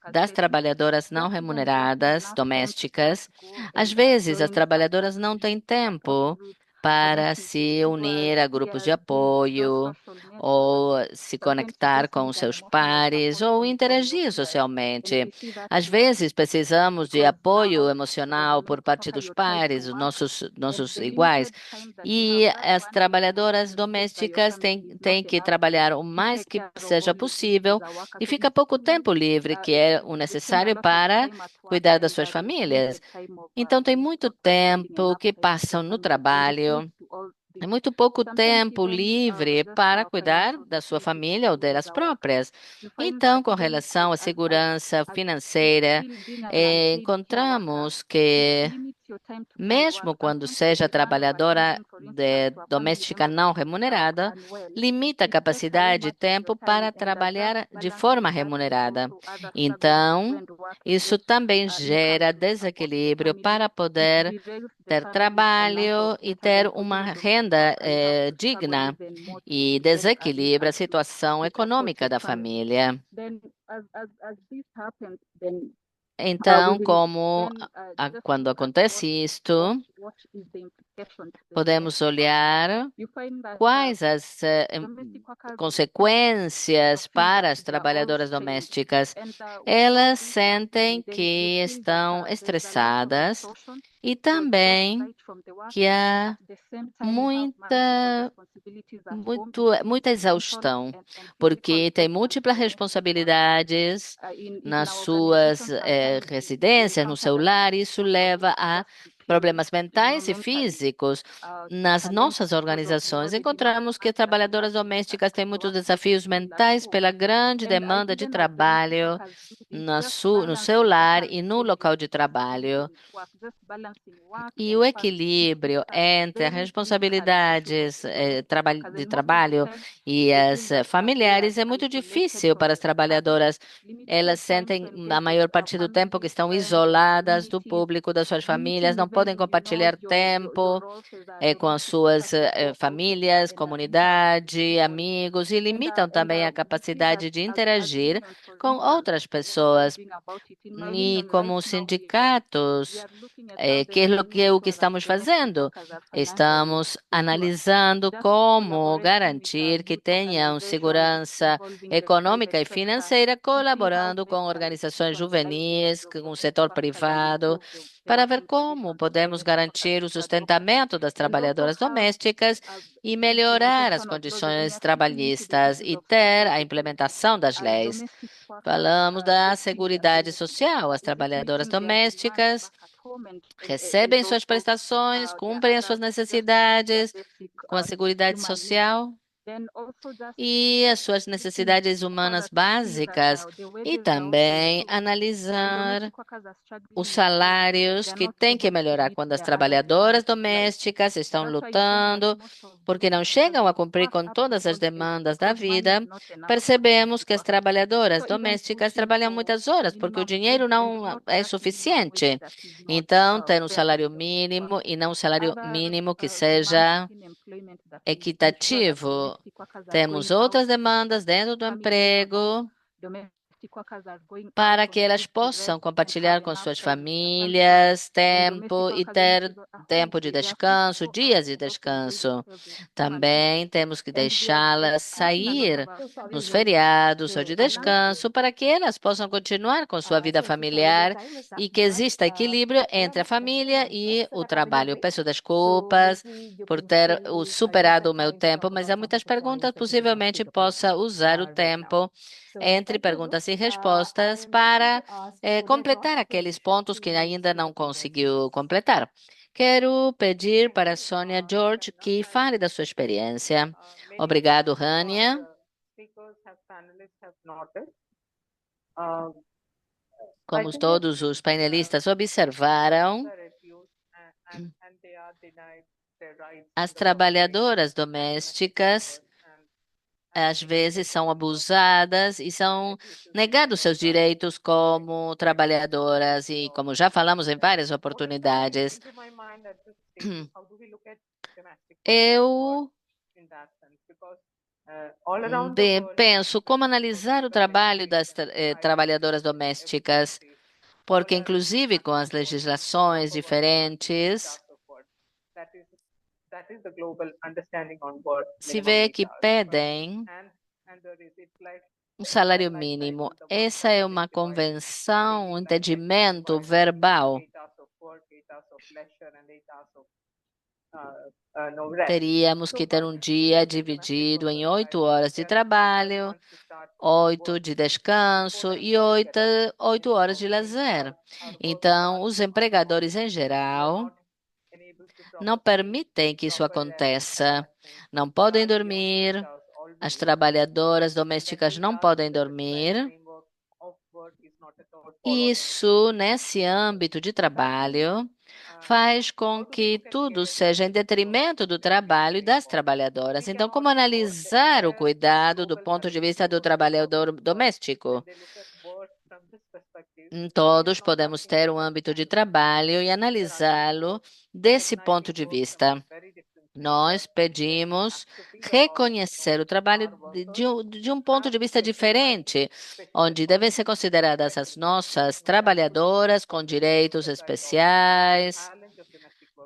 das trabalhadoras não remuneradas domésticas, às vezes as trabalhadoras não têm tempo para se unir a grupos de apoio, ou se conectar com seus pares, ou interagir socialmente. Às vezes precisamos de apoio emocional por parte dos pares, os nossos iguais, e as trabalhadoras domésticas têm que trabalhar o mais que seja possível e fica pouco tempo livre, que é o necessário para cuidar das suas famílias. Então, tem muito tempo que passam no trabalho, é muito pouco tempo livre para cuidar da sua família ou delas próprias. Então, com relação à segurança financeira, encontramos que mesmo quando seja trabalhadora doméstica não remunerada, limita a capacidade e tempo para trabalhar de forma remunerada. Então, isso também gera desequilíbrio para poder ter trabalho e ter uma renda digna e desequilibra a situação econômica da família. Então, quando acontece isto, podemos olhar quais as consequências para as trabalhadoras domésticas. Elas sentem que estão estressadas e também que há muita exaustão, porque tem múltiplas responsabilidades nas suas residências, no seu lar, e isso leva a problemas mentais e físicos. Nas nossas organizações, encontramos que trabalhadoras domésticas têm muitos desafios mentais pela grande demanda de trabalho no seu lar e no local de trabalho. E o equilíbrio entre as responsabilidades de trabalho e as familiares é muito difícil para as trabalhadoras. Elas sentem a maior parte do tempo que estão isoladas do público, das suas famílias, não podem compartilhar tempo com as suas famílias, comunidade, amigos, e limitam também a capacidade de interagir com outras pessoas. E como sindicatos, que é o que estamos fazendo? Estamos analisando como garantir que tenham segurança econômica e financeira, colaborando com organizações juvenis, com o setor privado, para ver como podemos garantir o sustentamento das trabalhadoras domésticas e melhorar as condições trabalhistas e ter a implementação das leis. Falamos da Seguridade Social. As trabalhadoras domésticas recebem suas prestações, cumprem as suas necessidades com a Seguridade Social e as suas necessidades humanas básicas, e também analisar os salários que têm que melhorar quando as trabalhadoras domésticas estão lutando porque não chegam a cumprir com todas as demandas da vida. Percebemos que as trabalhadoras domésticas trabalham muitas horas porque o dinheiro não é suficiente. Então, ter um salário mínimo e não um salário mínimo que seja equitativo. Temos outras demandas dentro do emprego para que elas possam compartilhar com suas famílias tempo e ter tempo de descanso, dias de descanso. Também temos que deixá-las sair nos feriados ou de descanso para que elas possam continuar com sua vida familiar e que exista equilíbrio entre a família e o trabalho. Peço desculpas por ter superado o meu tempo, mas há muitas perguntas, possivelmente possa usar o tempo entre perguntas e respostas para completar aqueles pontos que ainda não conseguiu completar. Quero pedir para a Sônia George que fale da sua experiência. Obrigado, Rania. Como todos os painelistas observaram, as trabalhadoras domésticas às vezes são abusadas e são negados seus direitos como trabalhadoras e como já falamos em várias oportunidades. Eu penso como analisar o trabalho das trabalhadoras domésticas, porque inclusive com as legislações diferentes, se vê que pedem um salário mínimo. Essa é uma convenção, um entendimento verbal. Teríamos que ter um dia dividido em 8 horas de trabalho, 8 de descanso e 8 horas de lazer. Então, os empregadores em geral não permitem que isso aconteça. Não podem dormir, as trabalhadoras domésticas não podem dormir. Isso, nesse âmbito de trabalho, faz com que tudo seja em detrimento do trabalho e das trabalhadoras. Então, como analisar o cuidado do ponto de vista do trabalhador doméstico? Todos podemos ter um âmbito de trabalho e analisá-lo desse ponto de vista. Nós pedimos reconhecer o trabalho de um ponto de vista diferente, onde devem ser consideradas as nossas trabalhadoras com direitos especiais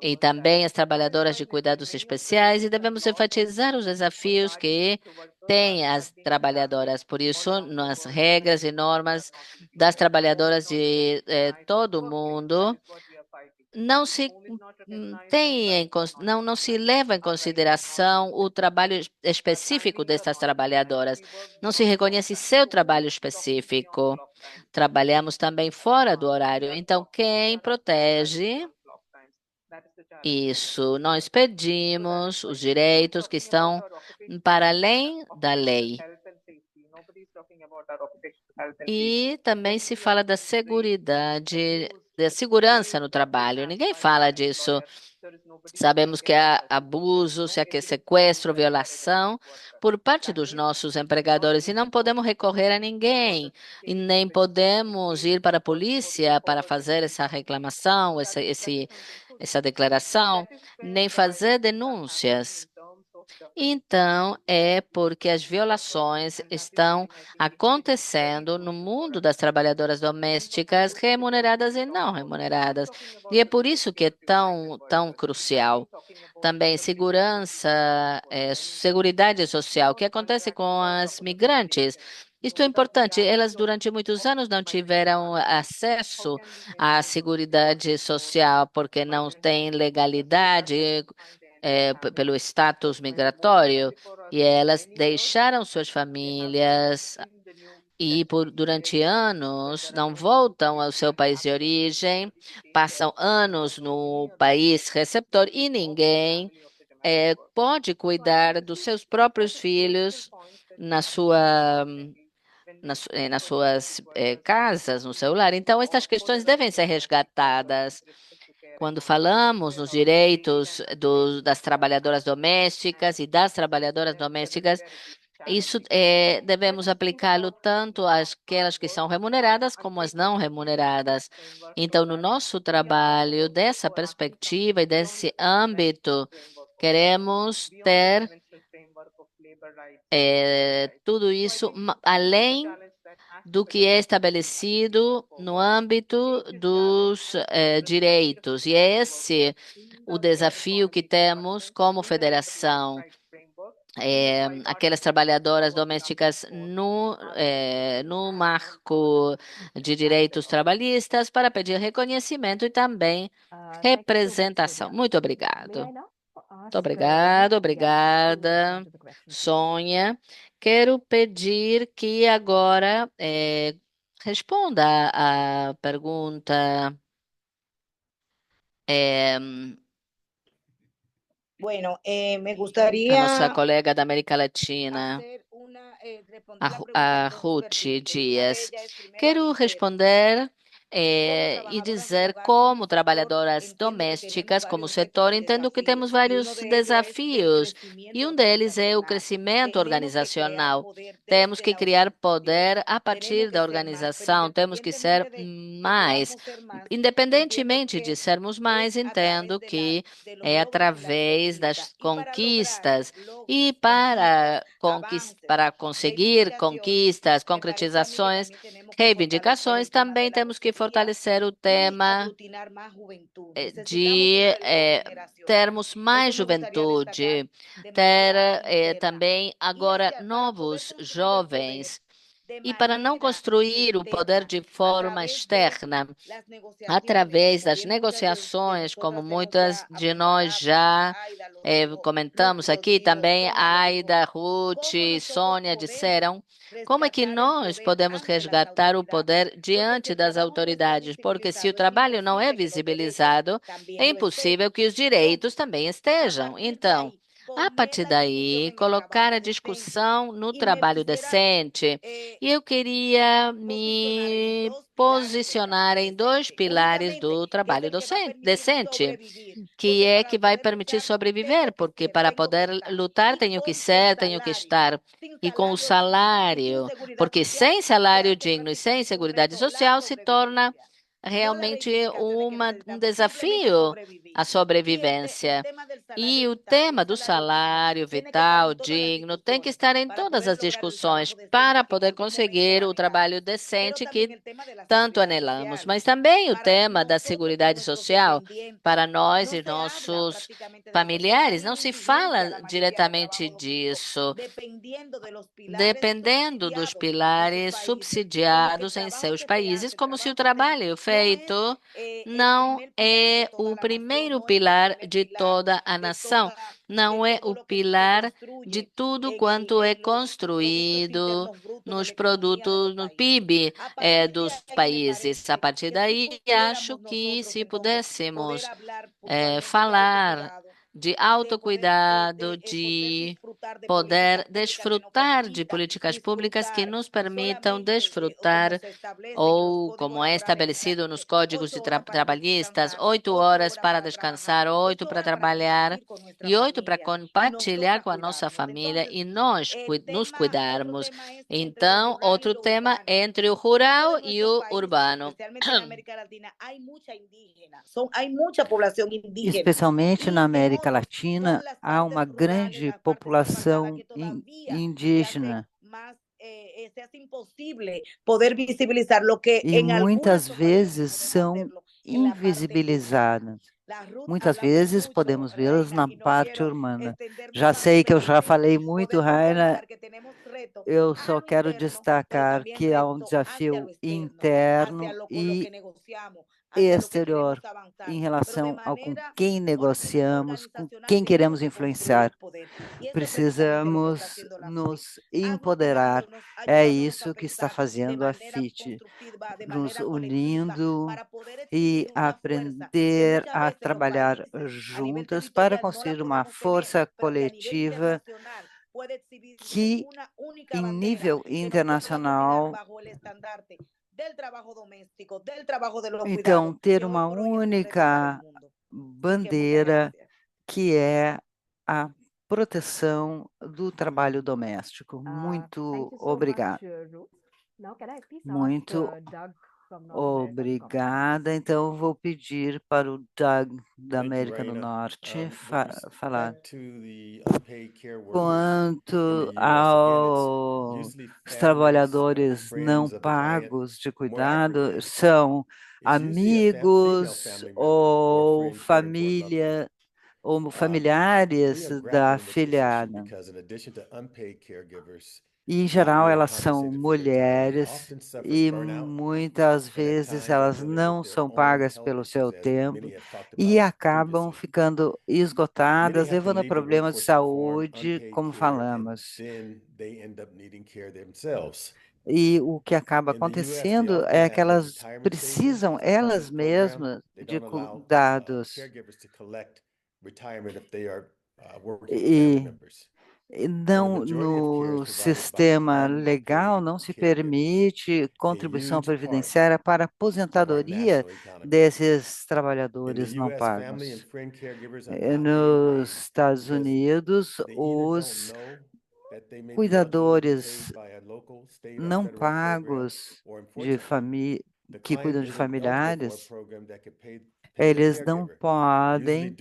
e também as trabalhadoras de cuidados especiais, e devemos enfatizar os desafios que têm as trabalhadoras. Por isso, nas regras e normas das trabalhadoras de todo o mundo, não se não se leva em consideração o trabalho específico dessas trabalhadoras. Não se reconhece seu trabalho específico. Trabalhamos também fora do horário. Então, quem protege isso? Nós pedimos os direitos que estão para além da lei. E também se fala da segurança no trabalho. Ninguém fala disso. Sabemos que há abuso, sequestro, violação por parte dos nossos empregadores e não podemos recorrer a ninguém e nem podemos ir para a polícia para fazer essa reclamação, essa declaração, nem fazer denúncias. Então, é porque as violações estão acontecendo no mundo das trabalhadoras domésticas, remuneradas e não remuneradas. E é por isso que é tão crucial. Também seguridade social, o que acontece com as migrantes. Isto é importante, elas durante muitos anos não tiveram acesso à seguridade social porque não têm legalidade pelo status migratório e elas deixaram suas famílias e durante anos não voltam ao seu país de origem, passam anos no país receptor e ninguém pode cuidar dos seus próprios filhos nas suas casas, no seu lar. Então, essas questões devem ser resgatadas. Quando falamos nos direitos das trabalhadoras domésticas e das trabalhadoras domésticas, isso devemos aplicá-lo tanto àquelas que são remuneradas como às não remuneradas. Então, no nosso trabalho, dessa perspectiva e desse âmbito, queremos ter tudo isso além do que é estabelecido no âmbito dos direitos. E é esse o desafio que temos como federação. Aquelas trabalhadoras domésticas no marco de direitos trabalhistas para pedir reconhecimento e também representação. Muito obrigado. Muito obrigado, obrigada, Sônia. Quero pedir que agora responda a pergunta Bueno, me a nossa gustaría colega da América Latina, responder a la pregunta en dos Ruth vertientes. Una de Dias. ellas es primero Quero responder e dizer como trabalhadoras domésticas, como setor, entendo que temos vários desafios e um deles é o crescimento organizacional. Temos que criar poder a partir da organização, temos que ser mais. Independentemente de sermos mais, entendo que é através das conquistas e para conseguir conquistas, concretizações, reivindicações, também temos que fortalecer o tema de termos mais juventude, ter também agora novos jovens. E para não construir o poder de forma externa, através das negociações, como muitas de nós já comentamos aqui, também Aida, Ruth, Sônia disseram, como é que nós podemos resgatar o poder diante das autoridades? Porque se o trabalho não é visibilizado, é impossível que os direitos também estejam. Então, a partir daí, colocar a discussão no trabalho decente. E eu queria me posicionar em dois pilares do trabalho decente, que vai permitir sobreviver, porque para poder lutar tenho que estar, e com o salário, porque sem salário digno e sem seguridade social se torna realmente um desafio a sobrevivência. E o tema do salário vital digno tem que estar em todas as discussões para poder conseguir o trabalho decente que tanto anelamos. Mas também o tema da seguridade social para nós e nossos familiares. Não se fala diretamente disso, dependendo dos pilares subsidiados em seus países, como se o trabalho feito não é o primeiro pilar de toda a nação, não é o pilar de tudo quanto é construído nos produtos, no PIB dos países. A partir daí, acho que se pudéssemos falar de autocuidado, de poder desfrutar de políticas públicas que nos permitam desfrutar, ou como é estabelecido nos códigos de trabalhistas, 8 horas para descansar, 8 para trabalhar e 8 para compartilhar com a nossa família e nós nos cuidarmos. Então, outro tema entre o rural e o urbano. Especialmente na América Latina, há uma grande população indígena. E muitas vezes são invisibilizadas. Muitas vezes podemos vê-las na parte urbana. Já sei que eu já falei muito, Raina. Eu só quero destacar que há um desafio interno e exterior em relação ao com quem negociamos, com quem queremos influenciar. Precisamos nos empoderar. É isso que está fazendo a FIT, nos unindo e aprender a trabalhar juntas para construir uma força coletiva que, em nível internacional, então, ter uma única bandeira que é a proteção do trabalho doméstico. Muito obrigada. Muito obrigada. Então, vou pedir para o Doug da América do Norte falar. Quanto aos trabalhadores não pagos de cuidado são amigos ou família ou familiares da afiliada. E, em geral, elas são mulheres e muitas vezes elas não são pagas pelo seu tempo e acabam ficando esgotadas, levando a problemas de saúde, como falamos. E o que acaba acontecendo é que elas precisam, elas mesmas, de cuidados. E não, no sistema legal não se permite contribuição previdenciária para aposentadoria desses trabalhadores não pagos. Nos Estados Unidos, os cuidadores não pagos que cuidam de familiares, eles não podem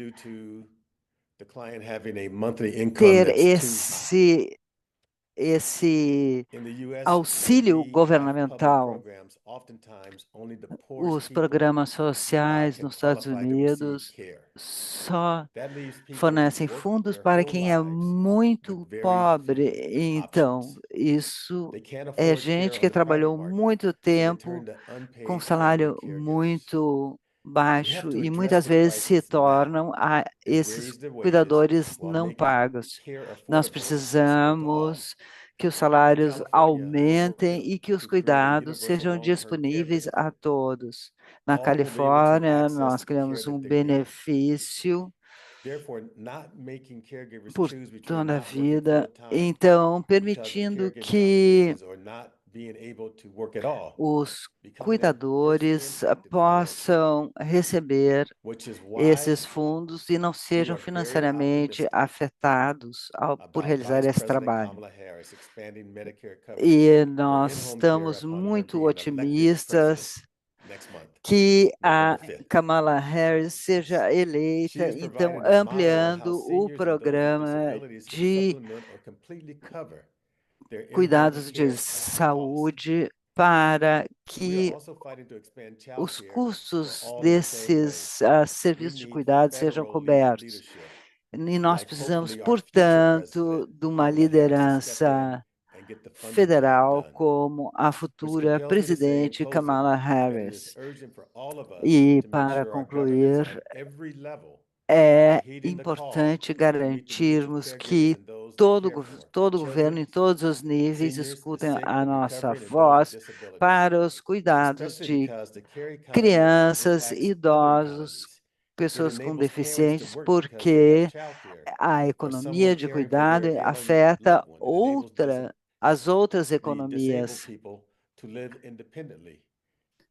ter esse auxílio governamental. Os programas sociais nos Estados Unidos só fornecem fundos para quem é muito pobre. Então, isso é gente que trabalhou muito tempo com salário muito baixo e muitas vezes se tornam esses cuidadores não pagos. Nós precisamos que os salários aumentem e que os cuidados sejam disponíveis a todos. Na Califórnia, nós criamos um benefício por toda a vida, então permitindo que os cuidadores possam receber esses fundos e não sejam financeiramente afetados por realizar esse trabalho. E nós estamos muito otimistas que a Kamala Harris seja eleita, então ampliando o programa de cuidados de saúde para que os custos desses serviços de cuidado sejam cobertos. E nós precisamos, portanto, de uma liderança federal como a futura presidente Kamala Harris. E, para concluir, é importante garantirmos que todo governo, em todos os níveis, escutem a nossa voz para os cuidados de crianças, idosos, pessoas com deficiências, porque a economia de cuidado afeta as outras economias.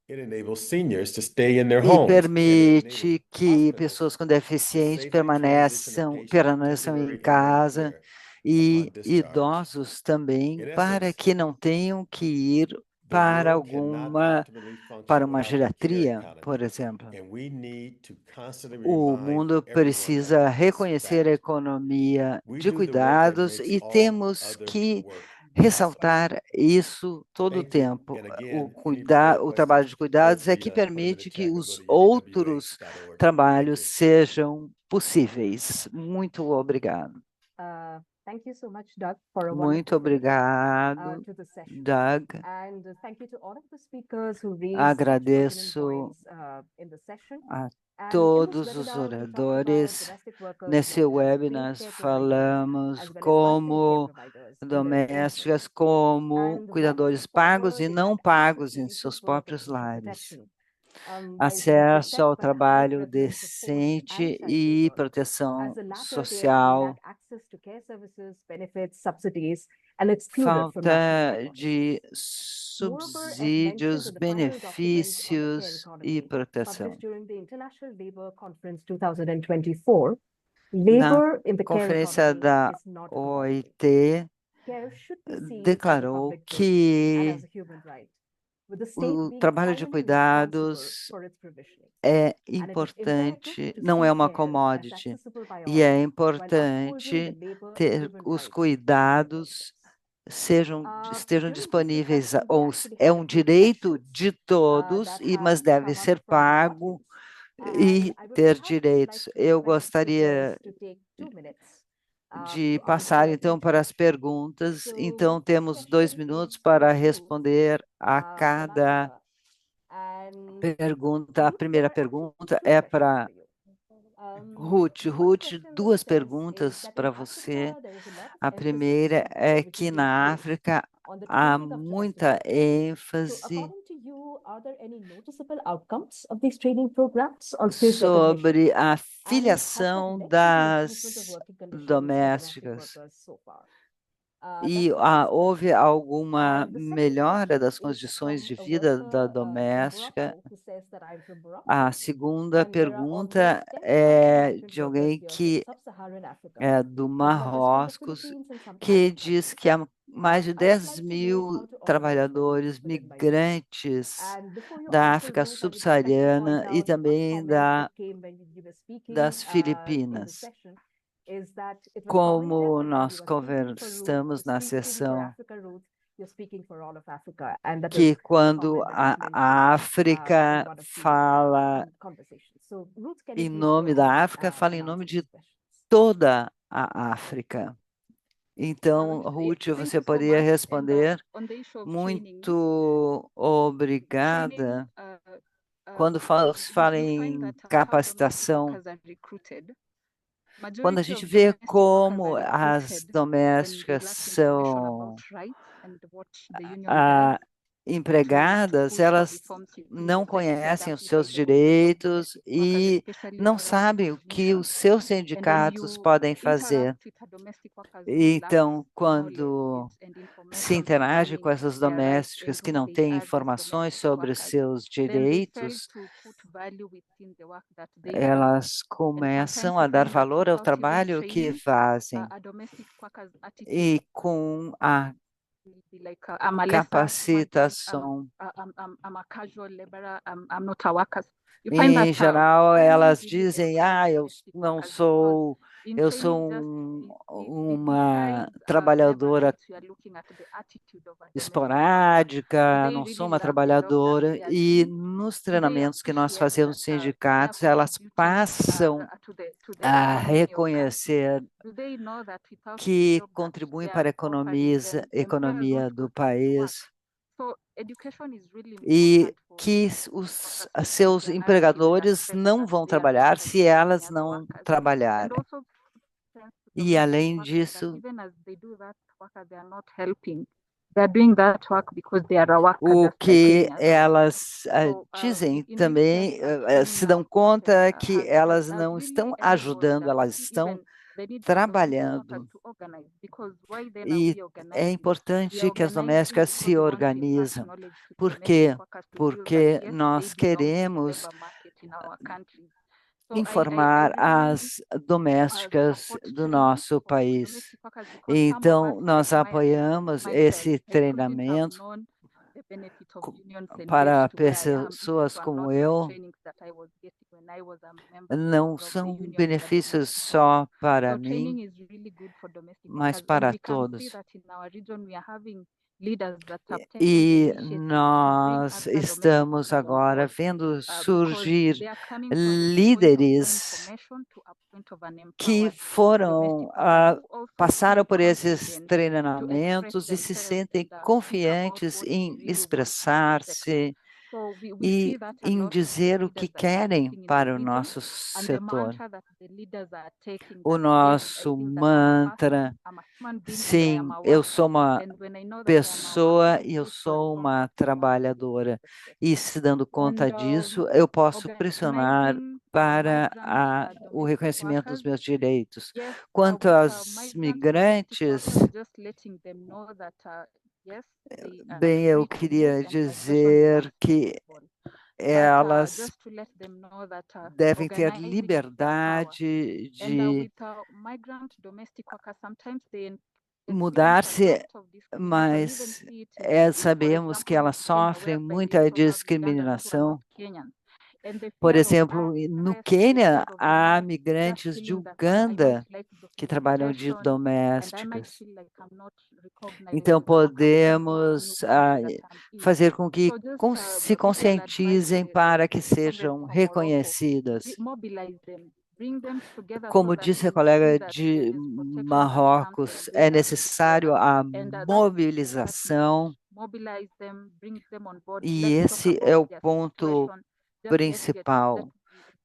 E permite que pessoas com deficiência permaneçam em casa e idosos também, para que não tenham que ir para uma geriatria, por exemplo. O mundo precisa reconhecer a economia de cuidados e temos que ressaltar isso todo o tempo. O trabalho de cuidados é que permite que os outros trabalhos sejam possíveis. Muito obrigado. Muito obrigado, Doug. Agradeço a todos os oradores. Nesse web nós falamos como domésticas, como cuidadores pagos e não pagos em seus próprios lares. Acesso ao trabalho decente e proteção social. Falta de subsídios, benefícios e proteção. Na conferência da OIT, declarou que o trabalho de cuidados é importante, não é uma commodity, e é importante ter os cuidados estejam disponíveis, ou é um direito de todos, mas deve ser pago e ter direitos. Eu gostaria de passar, então, para as perguntas. Então, temos 2 minutos para responder a cada pergunta. A primeira pergunta é para Ruth. Ruth, 2 perguntas para você. A primeira é que na África há muita ênfase sobre a filiação das domésticas. E houve alguma melhora das condições de vida da doméstica? A segunda pergunta é de alguém que é do Marrocos, que diz que há mais de 10.000 trabalhadores migrantes da África subsaariana e também das Filipinas. Como nós conversamos na sessão, que quando a África fala em nome da África, fala em nome de toda a África. Então, Ruth, você poderia responder? Muito obrigada. Quando se fala em capacitação, quando a gente vê como as domésticas são empregadas, elas não conhecem os seus direitos e não sabem o que os seus sindicatos podem fazer. Então, quando se interage com essas domésticas que não têm informações sobre os seus direitos, elas começam a dar valor ao trabalho que fazem. E com a capacitação, em geral, elas dizem, eu sou uma trabalhadora esporádica, não sou uma trabalhadora, e nos treinamentos que nós fazemos nos sindicatos, elas passam a reconhecer que contribuem para a economia do país e que os seus empregadores não vão trabalhar se elas não trabalharem. E, além disso, o que elas dizem também, se dão conta que elas não estão ajudando, elas estão trabalhando. E é importante que as domésticas se organizem. Por quê? Porque nós queremos informar as domésticas do nosso país. Então, nós apoiamos esse treinamento para pessoas como eu. Não são benefícios só para mim, mas para todos. E nós estamos agora vendo surgir líderes que passaram por esses treinamentos e se sentem confiantes em expressar-se e em dizer o que querem para o nosso setor. O nosso mantra, sim, eu sou uma pessoa e eu sou uma trabalhadora. E se dando conta disso, eu posso pressionar para o reconhecimento dos meus direitos. Quanto aos migrantes, bem, eu queria dizer que elas devem ter liberdade de mudar-se, mas sabemos que elas sofrem muita discriminação Por exemplo, no Quênia, há migrantes de Uganda que trabalham de domésticas. Então, podemos fazer com que se conscientizem para que sejam reconhecidas. Como disse a colega de Marrocos, é necessário a mobilização, e esse é o ponto principal.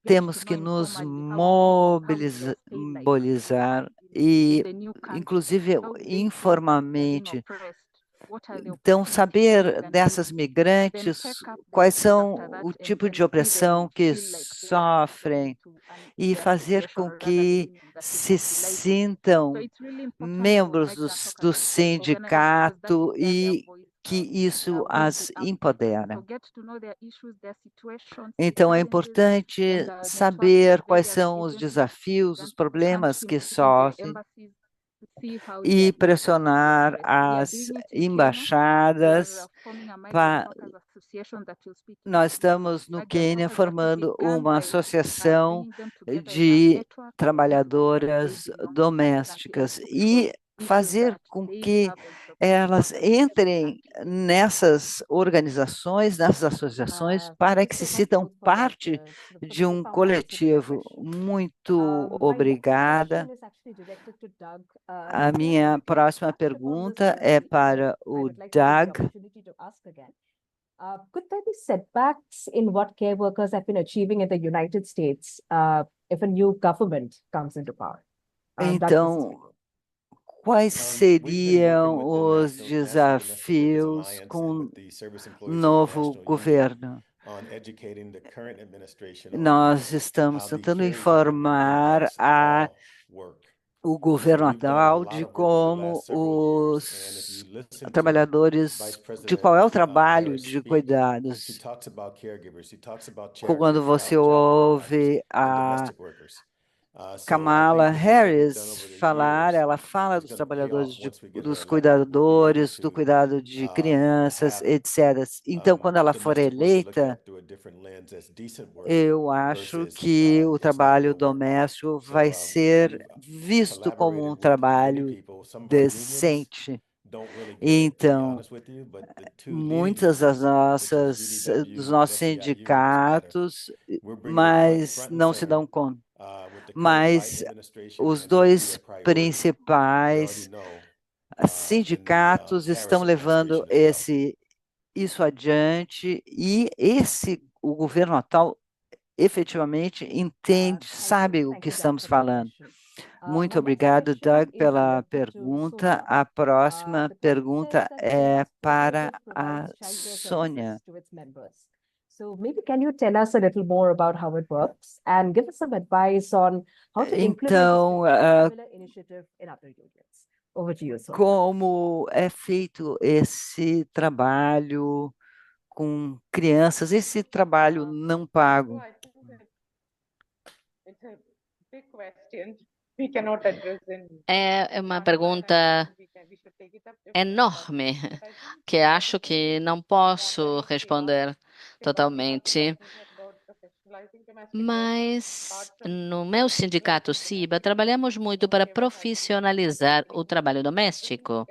Temos que nos mobilizar e, inclusive, informalmente. Então, saber dessas migrantes, quais são o tipo de opressão que sofrem e fazer com que se sintam membros do sindicato e que isso as empodera. Então, é importante saber quais são os desafios, os problemas que sofrem e pressionar as embaixadas. Nós estamos no Quênia formando uma associação de trabalhadoras domésticas e fazer com que elas entrem nessas organizações, nessas associações, para que se sintam parte de um coletivo. Muito obrigada. A minha próxima pergunta é para o Doug. Could there be setbacks in what care workers have been achieving in the United States if a new government comes into power? Então, quais seriam os desafios com o novo governo? Nós estamos tentando informar o governo atual de como os trabalhadores, de qual é o trabalho de cuidados. Quando você ouve a Kamala Harris falar, ela fala dos trabalhadores, dos cuidadores, do cuidado de crianças, etc. Então, quando ela for eleita, eu acho que o trabalho doméstico vai ser visto como um trabalho decente. Então, muitas dos nossos sindicatos, mas não se dão conta. Mas os dois principais sindicatos estão levando isso adiante e o governo atual efetivamente entende, sabe o que estamos falando. Muito obrigado, Doug, pela pergunta. A próxima pergunta é para a Sônia. So maybe can you tell us a little more about how it works and give us some advice on how to implement a similar initiative in other unions? Over to you, Sônia. Como é feito esse trabalho com crianças, esse trabalho não pago? É uma pergunta enorme que acho que não posso responder totalmente. Mas no meu sindicato SIBA, trabalhamos muito para profissionalizar o trabalho doméstico.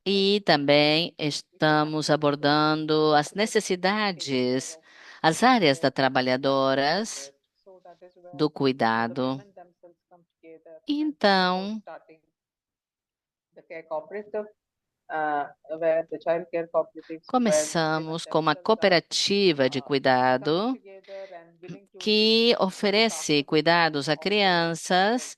E também estamos abordando as necessidades, as áreas das trabalhadoras do cuidado. Então, começamos com uma cooperativa de cuidado que oferece cuidados a crianças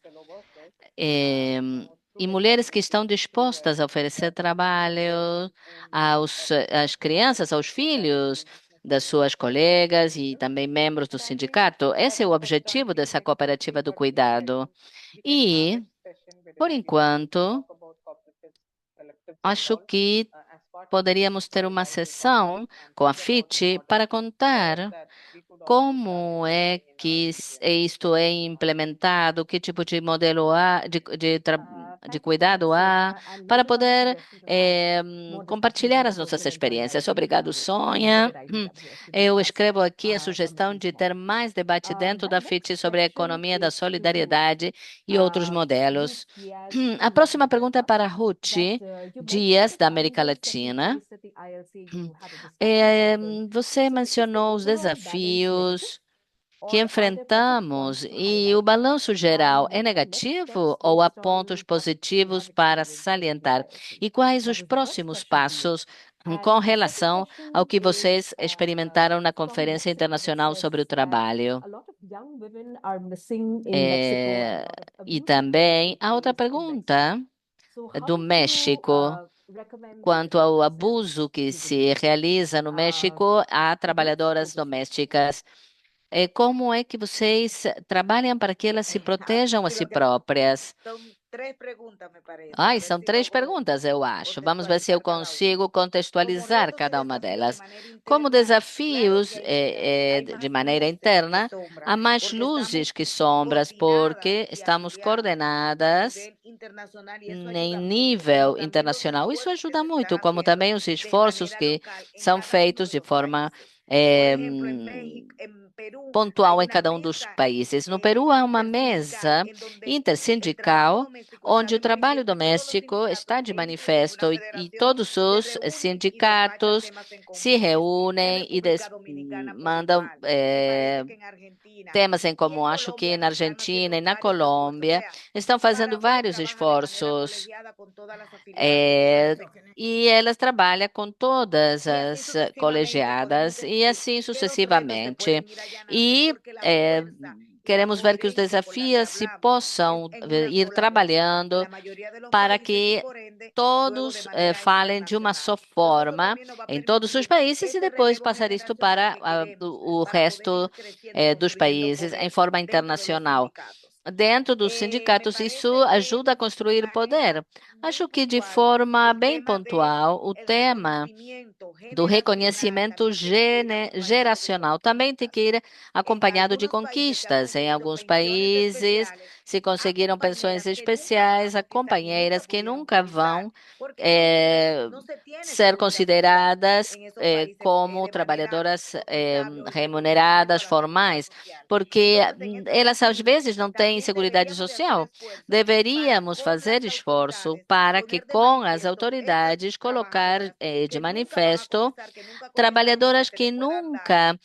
e mulheres que estão dispostas a oferecer trabalho às crianças, aos filhos das suas colegas e também membros do sindicato. Esse é o objetivo dessa cooperativa do cuidado. E, por enquanto, acho que poderíamos ter uma sessão com a FIT para contar como é que isto é implementado, que tipo de modelo de cuidado para poder compartilhar as nossas experiências. Obrigado, Sônia. Eu escrevo aqui a sugestão de ter mais debate dentro da FIT sobre a economia da solidariedade e outros modelos. A próxima pergunta é para Ruth Dias, da América Latina. Você mencionou os desafios que enfrentamos e o balanço geral é negativo ou há pontos positivos para salientar? E quais os próximos passos com relação ao que vocês experimentaram na Conferência Internacional sobre o Trabalho? E também a outra pergunta do México. Quanto ao abuso que se realiza no México a trabalhadoras domésticas, como é que vocês trabalham para que elas se protejam a si próprias? São 3 perguntas, eu acho. Vamos ver se eu consigo contextualizar cada uma delas. Como desafios de maneira interna, há mais luzes que sombras, porque estamos coordenadas em nível internacional. Isso ajuda muito, como também os esforços que são feitos de forma pontual em cada um dos países. No Peru, há uma mesa intersindical onde o trabalho doméstico está de manifesto e todos os sindicatos se reúnem e mandam temas em comum. Acho que na Argentina e na Colômbia estão fazendo vários esforços e elas trabalham com todas as colegiadas e assim sucessivamente. E queremos ver que os desafios se possam ir trabalhando para que todos falem de uma só forma em todos os países e depois passar isto para o resto dos países em forma internacional. Dentro dos sindicatos, isso ajuda a construir poder. Acho que de forma bem pontual, o tema do reconhecimento geracional também tem que ir acompanhado de conquistas. Em alguns países, se conseguiram pensões especiais a companheiras que nunca vão ser consideradas como trabalhadoras remuneradas formais, porque elas às vezes não têm seguridade social. Deveríamos fazer esforço para que com as autoridades colocar de manifesto trabalhadoras que nunca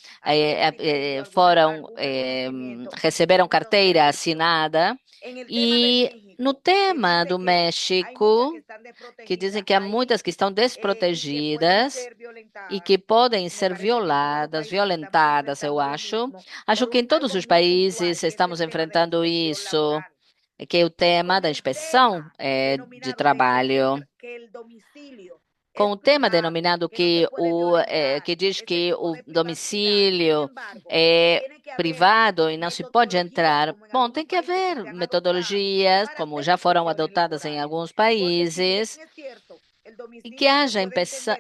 receberam carteira assinada. E no tema do México, que dizem que há muitas que estão desprotegidas e que podem ser violentadas, eu acho. Acho que em todos os países estamos enfrentando isso, que é o tema da inspeção de trabalho, com o tema denominado que diz que o domicílio é privado e não se pode entrar. Bom, tem que haver metodologias, como já foram adotadas em alguns países, e que haja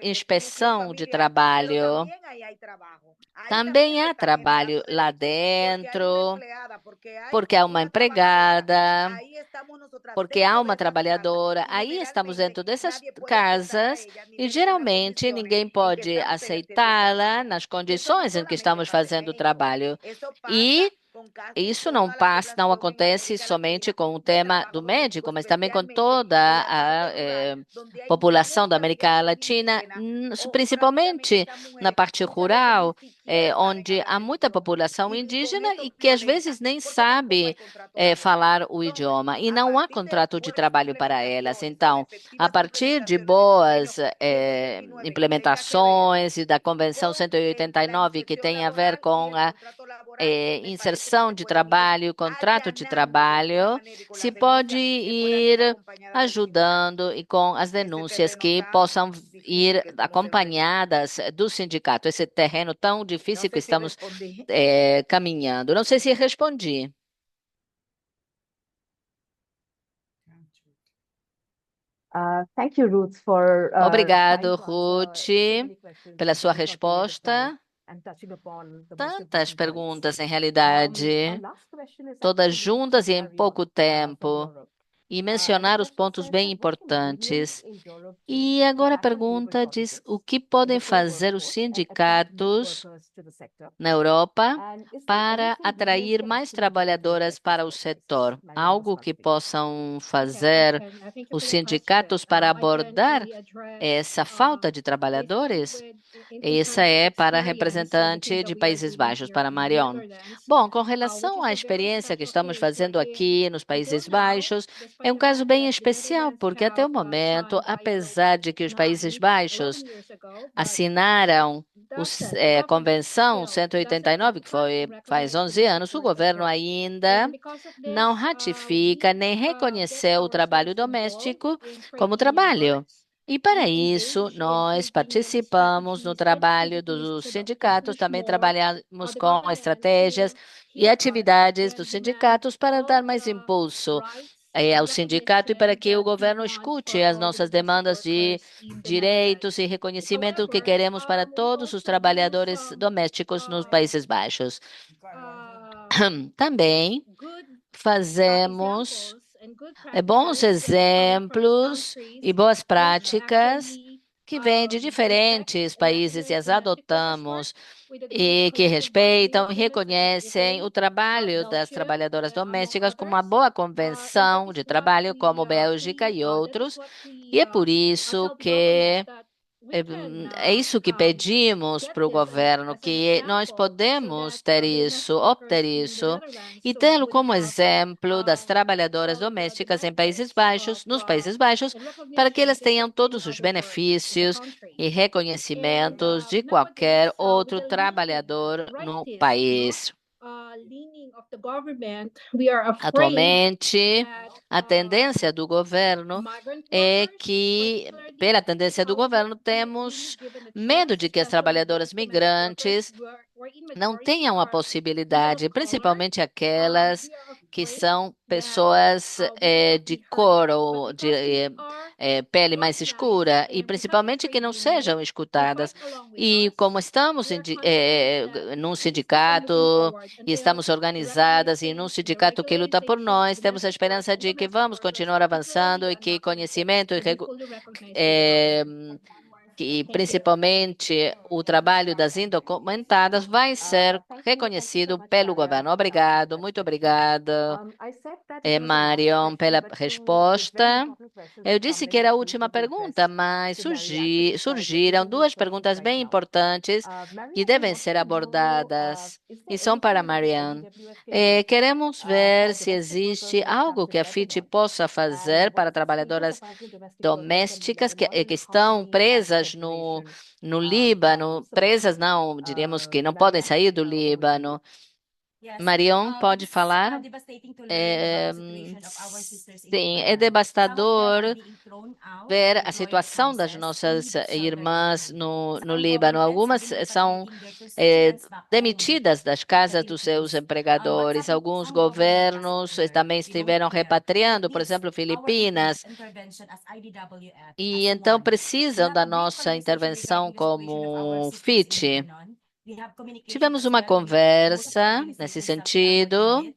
inspeção de trabalho. Também há trabalho lá dentro, porque há uma empregada, porque há uma trabalhadora. Aí estamos dentro dessas casas e geralmente ninguém pode aceitá-la nas condições em que estamos fazendo o trabalho. E isso não acontece somente com o tema do médico, mas também com toda a população da América Latina, principalmente na parte rural, onde há muita população indígena e que às vezes nem sabe falar o idioma e não há contrato de trabalho para elas. Então, a partir de boas implementações e da Convenção 189, que tem a ver com a inserção de trabalho, contrato de trabalho, se pode ir ajudando e com as denúncias que possam ir acompanhadas do sindicato. Esse terreno tão difícil que estamos caminhando. Não sei se respondi. Thank you, Ruth, for Obrigado, Ruth, pela sua resposta. Tantas perguntas, em realidade, todas juntas e em pouco tempo. e mencionar os pontos bem importantes. E agora a pergunta diz: o que podem fazer os sindicatos na Europa para atrair mais trabalhadoras para o setor? Algo que possam fazer os sindicatos para abordar essa falta de trabalhadores? Essa é para a representante de Países Baixos, para Marion. Bom, com relação à experiência que estamos fazendo aqui nos Países Baixos, é um caso bem especial, porque até o momento, apesar de que os Países Baixos assinaram a Convenção 189, que foi faz 11 anos, o governo ainda não ratifica nem reconheceu o trabalho doméstico como trabalho. E para isso, nós participamos no trabalho dos sindicatos, também trabalhamos com estratégias e atividades dos sindicatos para dar mais impulso ao sindicato e para que o governo escute as nossas demandas de direitos e reconhecimento que queremos para todos os trabalhadores domésticos nos Países Baixos. Também fazemos bons exemplos e boas práticas que vêm de diferentes países e as adotamos e que respeitam e reconhecem o trabalho das trabalhadoras domésticas como uma boa convenção de trabalho, como Bélgica e outros. E é por isso que é isso que pedimos para o governo, que nós podemos ter isso, obter isso, e tê-lo como exemplo das trabalhadoras domésticas em Países Baixos, nos Países Baixos, para que elas tenham todos os benefícios e reconhecimentos de qualquer outro trabalhador no país. Atualmente, a tendência do governo é que, pela tendência do governo, temos medo de que as trabalhadoras migrantes não tenham a possibilidade, principalmente aquelas que são pessoas de cor ou de pele mais escura, e principalmente que não sejam escutadas. E como estamos num sindicato e estamos organizadas e num sindicato que luta por nós, temos a esperança de que vamos continuar avançando e que conhecimento e principalmente o trabalho das indocumentadas vai ser reconhecido pelo governo. Obrigado, muito obrigada, Marion, pela resposta. Eu disse que era a última pergunta, mas surgiram duas perguntas bem importantes que devem ser abordadas e são para Marion. Queremos ver se existe algo que a FIT possa fazer para trabalhadoras domésticas que estão presas no Líbano, presas não, diríamos que não podem sair do Líbano. Marion, pode falar? Sim, é devastador ver a situação das nossas irmãs no Líbano. Algumas são demitidas das casas dos seus empregadores. Alguns governos também estiveram repatriando, por exemplo, Filipinas. E então precisam da nossa intervenção como FIT. Tivemos uma conversa nesse sentido.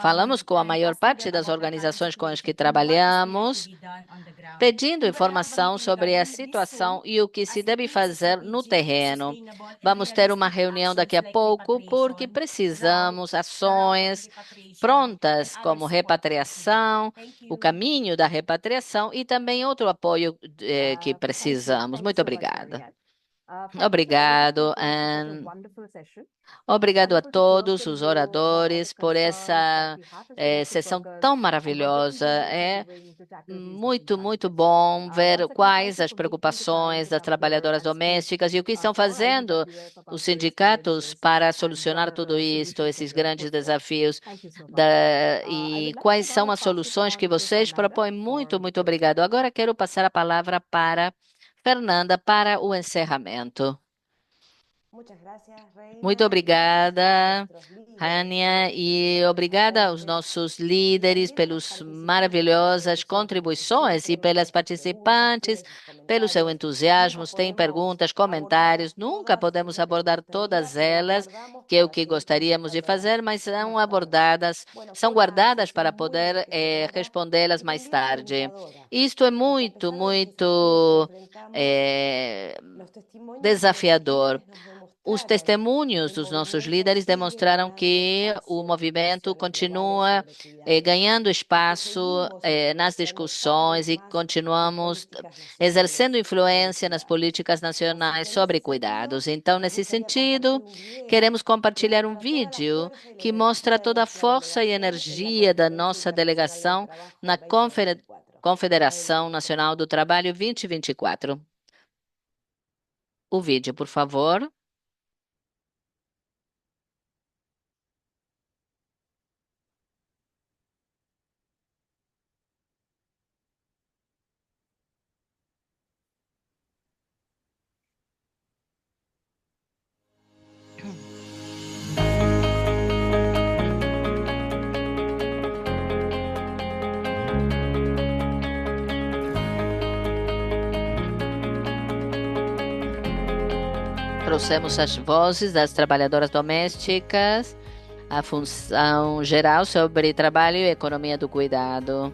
Falamos com a maior parte das organizações com as que trabalhamos, pedindo informação sobre a situação e o que se deve fazer no terreno. Vamos ter uma reunião daqui a pouco, porque precisamos ações prontas, como repatriação, o caminho da repatriação e também outro apoio que precisamos. Muito obrigada. Obrigado, Anne. Obrigado a todos os oradores por essa sessão tão maravilhosa. É muito, muito bom ver quais as preocupações das trabalhadoras domésticas e o que estão fazendo os sindicatos para solucionar tudo isto, esses grandes desafios, e quais são as soluções que vocês propõem. Muito, muito obrigado. Agora quero passar a palavra para Fernanda para o encerramento. Muito obrigada, Rania, e obrigada aos nossos líderes pelas maravilhosas contribuições e pelas participantes, pelo seu entusiasmo. Tem perguntas, comentários, nunca podemos abordar todas elas, que é o que gostaríamos de fazer, mas são guardadas para poder respondê-las mais tarde. Isto é muito desafiador. Os testemunhos dos nossos líderes demonstraram que o movimento continua ganhando espaço nas discussões e continuamos exercendo influência nas políticas nacionais sobre cuidados. Então, nesse sentido, queremos compartilhar um vídeo que mostra toda a força e energia da nossa delegação na Confederação Nacional do Trabalho 2024. O vídeo, por favor. Trouxemos as vozes das trabalhadoras domésticas, a função geral sobre trabalho e economia do cuidado.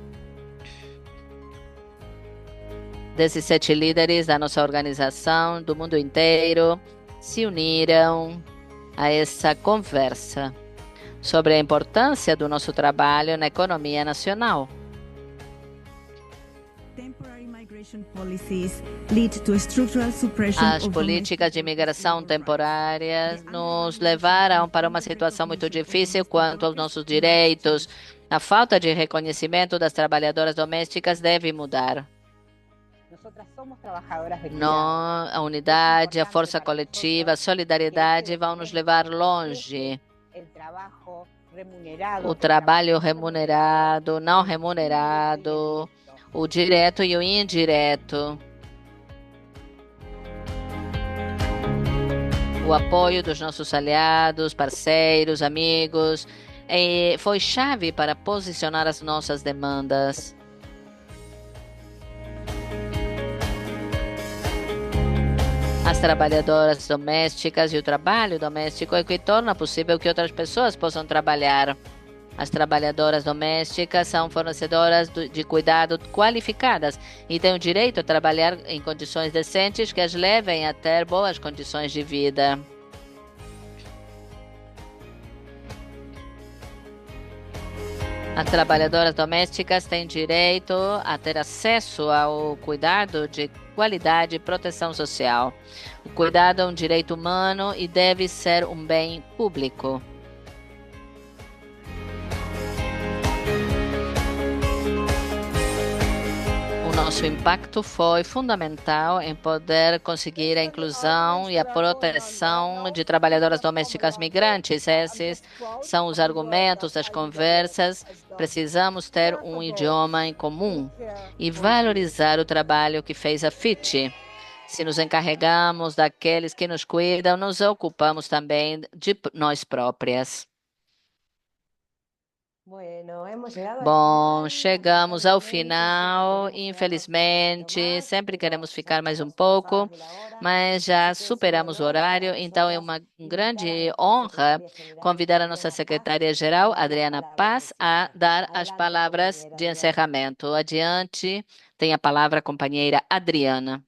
17 líderes da nossa organização, do mundo inteiro, se uniram a essa conversa sobre a importância do nosso trabalho na economia nacional. As políticas de imigração temporárias nos levaram para uma situação muito difícil quanto aos nossos direitos. A falta de reconhecimento das trabalhadoras domésticas deve mudar. A unidade, a força coletiva, a solidariedade vão nos levar longe. O trabalho remunerado, não remunerado, o direto e o indireto. O apoio dos nossos aliados, parceiros, amigos, foi chave para posicionar as nossas demandas. As trabalhadoras domésticas e o trabalho doméstico é o que torna possível que outras pessoas possam trabalhar. As trabalhadoras domésticas são fornecedoras de cuidado qualificadas e têm o direito a trabalhar em condições decentes que as levem a ter boas condições de vida. As trabalhadoras domésticas têm direito a ter acesso ao cuidado de qualidade e proteção social. O cuidado é um direito humano e deve ser um bem público. O nosso impacto foi fundamental em poder conseguir a inclusão e a proteção de trabalhadoras domésticas migrantes. Esses são os argumentos das conversas. Precisamos ter um idioma em comum e valorizar o trabalho que fez a FIT. Se nos encarregamos daqueles que nos cuidam, nos ocupamos também de nós próprias. Bom, chegamos ao final, infelizmente, sempre queremos ficar mais um pouco, mas já superamos o horário, então é uma grande honra convidar a nossa secretária-geral, Adriana Paz, a dar as palavras de encerramento. Adiante, tem a palavra a companheira Adriana.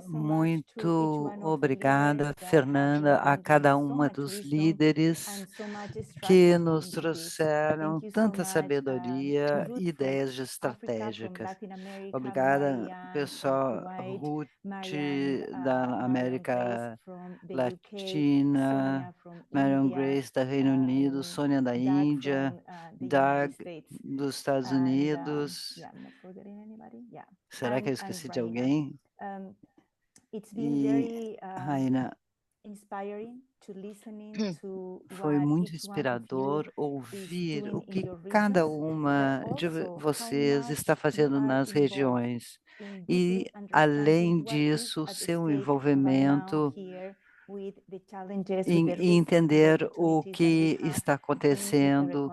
Muito obrigada, Fernanda, a cada uma dos líderes que nos trouxeram tanta sabedoria e ideias estratégicas. Obrigada, pessoal, Ruth da América Latina, Marion Grace da Reino Unido, Sônia da Índia, Doug dos Estados Unidos. Será que eu esqueci de alguém? E Raina, Foi muito inspirador ouvir o que cada uma de vocês está fazendo nas regiões. E, além disso, seu envolvimento em entender o que está acontecendo,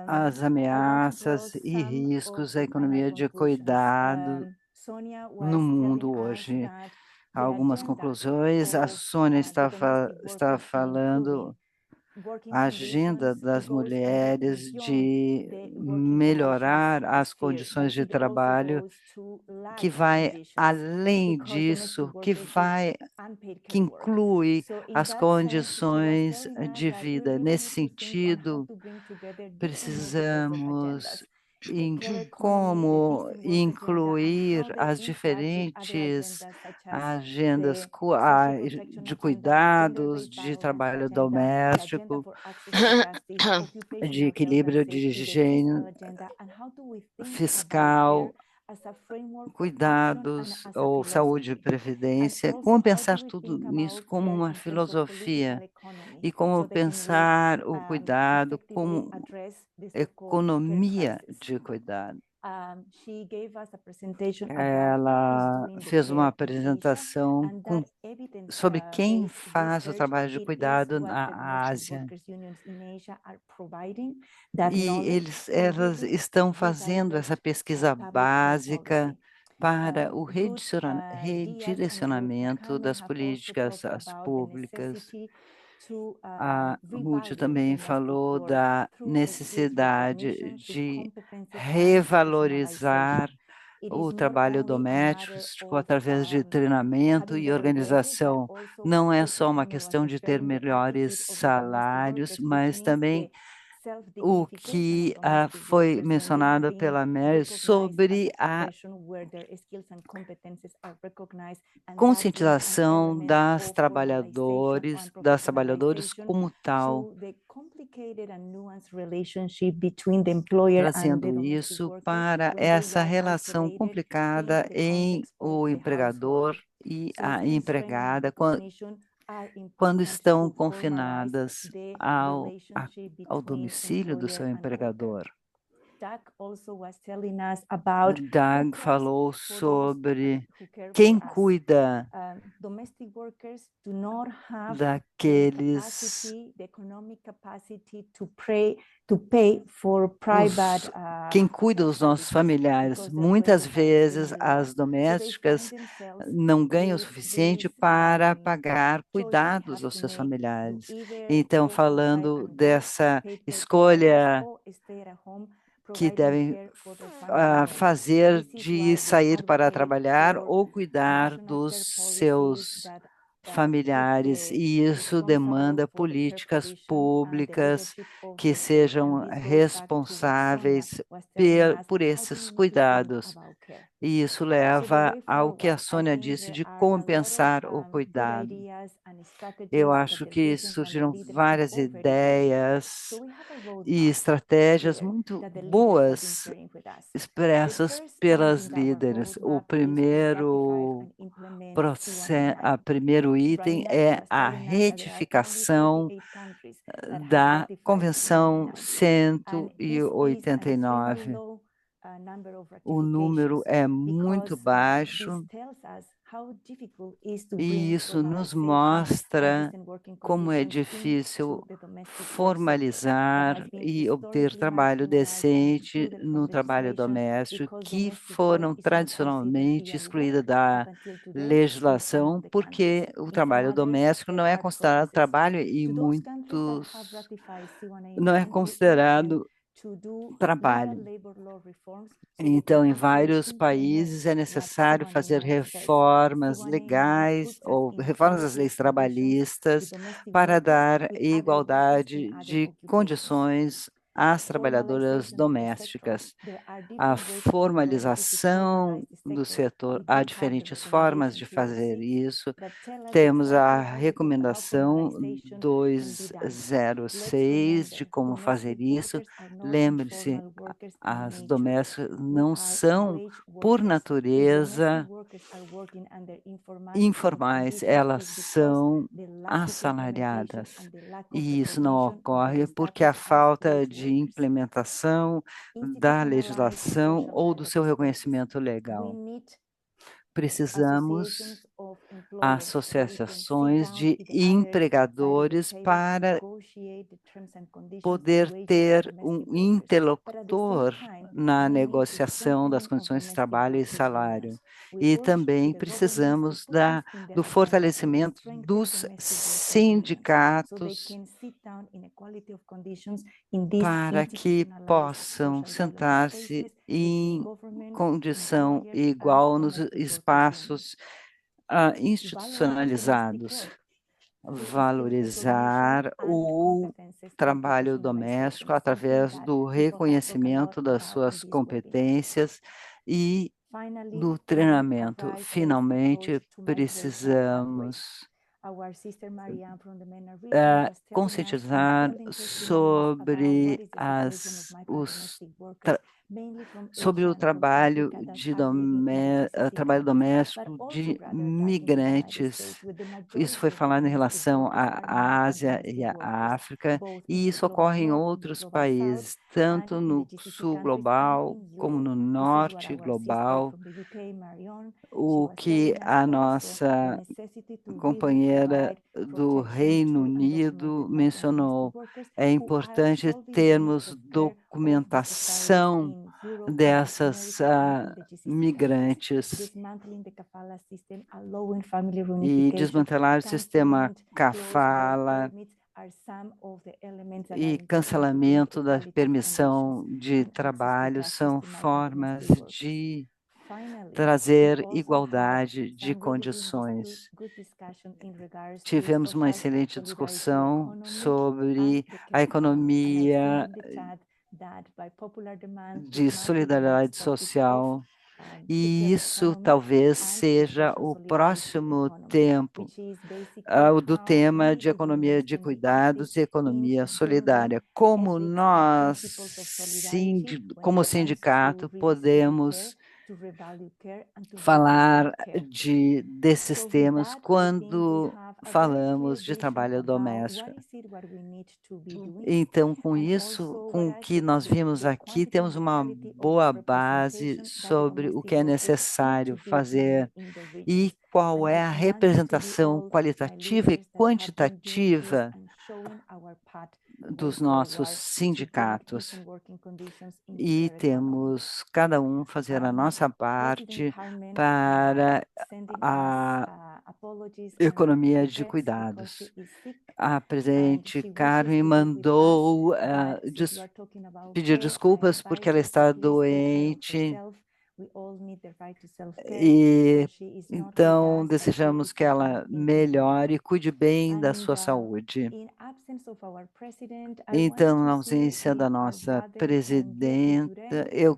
as ameaças e riscos à economia de cuidado no mundo hoje. Algumas conclusões. A Sônia está falando a agenda das mulheres de melhorar as condições de trabalho, que vai além disso, que inclui as condições de vida. Nesse sentido, precisamos em como incluir as diferentes agendas de cuidados, de trabalho doméstico, de equilíbrio de gênero, fiscal, cuidados ou saúde e previdência, como pensar tudo nisso como uma filosofia e como pensar o cuidado como economia de cuidado. Ela fez uma apresentação sobre quem faz o trabalho de cuidado na Ásia. E elas estão fazendo essa pesquisa básica para o redirecionamento das políticas públicas. A Ruth também falou da necessidade de revalorizar o trabalho doméstico através de treinamento e organização. Não é só uma questão de ter melhores salários, mas também o que foi mencionado pela Mary sobre a conscientização das trabalhadoras como tal, trazendo isso para essa relação complicada em o empregador e a empregada quando estão confinadas ao domicílio do seu empregador. Doug falou sobre quem cuida daqueles quem cuida dos nossos familiares. Muitas vezes as domésticas não ganham o suficiente para pagar cuidados aos seus familiares. Então, falando dessa escolha que devem fazer de sair para trabalhar ou cuidar dos seus familiares, e isso demanda políticas públicas que sejam responsáveis por esses cuidados. E isso leva ao que a Sônia disse de como pensar o cuidado. Eu acho que surgiram várias ideias e estratégias muito boas expressas pelas líderes. O primeiro item é a retificação da Convenção 189. O número é muito baixo e isso nos mostra como é difícil formalizar e obter trabalho decente no trabalho doméstico, que foram tradicionalmente excluídas da legislação, porque o trabalho doméstico não é considerado trabalho e não é considerado trabalho. Então, em vários países é necessário fazer reformas legais ou reformas das leis trabalhistas para dar igualdade de condições às trabalhadoras domésticas. A formalização do setor, há diferentes formas de fazer isso. Temos a recomendação 206 de como fazer isso. Lembre-se, as domésticas não são, por natureza, informais, elas são assalariadas. E isso não ocorre porque a falta de implementação da legislação ou do seu reconhecimento legal. Precisamos associações de empregadores para poder ter um interlocutor na negociação das condições de trabalho e salário. E também precisamos do fortalecimento dos sindicatos para que possam sentar-se em condição igual nos espaços institucionalizados, valorizar o trabalho doméstico através do reconhecimento das suas competências e do treinamento. Finalmente, precisamos conscientizar sobre sobre o trabalho trabalho doméstico de migrantes. Isso foi falado em relação à Ásia e à África, e isso ocorre em outros países, tanto no sul global como no norte global. O que a nossa companheira do Reino Unido mencionou, é importante termos documentação dessas migrantes e desmantelar o sistema Kafala e cancelamento da permissão de trabalho são formas de trazer igualdade de condições. Tivemos uma excelente discussão sobre a economia de solidariedade social, e isso talvez seja o próximo tempo do tema de economia de cuidados e economia solidária. Como como sindicato, podemos falar desses temas quando falamos de trabalho doméstico. Então, com isso, com o que nós vimos aqui, temos uma boa base sobre o que é necessário fazer e qual é a representação qualitativa e quantitativa dos nossos sindicatos. E temos cada um fazer a nossa parte para a economia de cuidados. A presidente Carmen mandou pedir desculpas porque ela está doente. E então desejamos que ela melhore e cuide bem da sua saúde. Então, na ausência da nossa presidenta, eu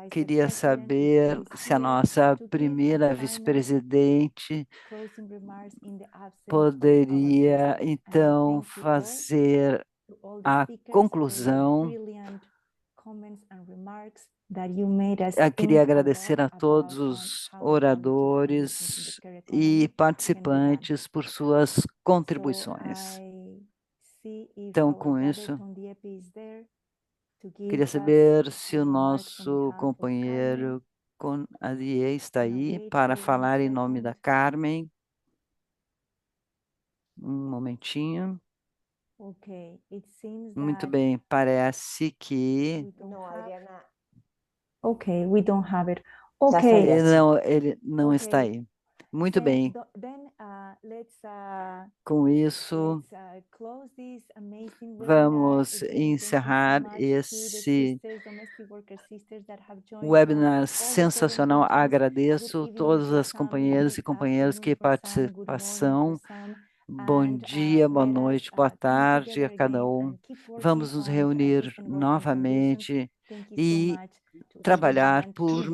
queria saber se a nossa primeira vice-presidente poderia, então, fazer a conclusão. Eu queria agradecer a todos os oradores e participantes por suas contribuições. Então, com isso, queria saber se o nosso companheiro Adie está aí para falar em nome da Carmen. Um momentinho. Muito bem, parece que... Não, Adriana. Okay, we don't have it. Já Okay. saiu. Ele não está aí. Muito bem. Com isso, vamos encerrar esse webinar sensacional. Agradeço todas as companheiras e companheiros que participaram. Bom dia, boa noite, boa tarde a cada um. Vamos nos reunir novamente e trabalhar por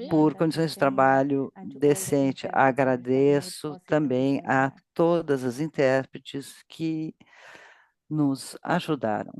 por condições de trabalho decente. Agradeço também a todas as intérpretes que nos ajudaram.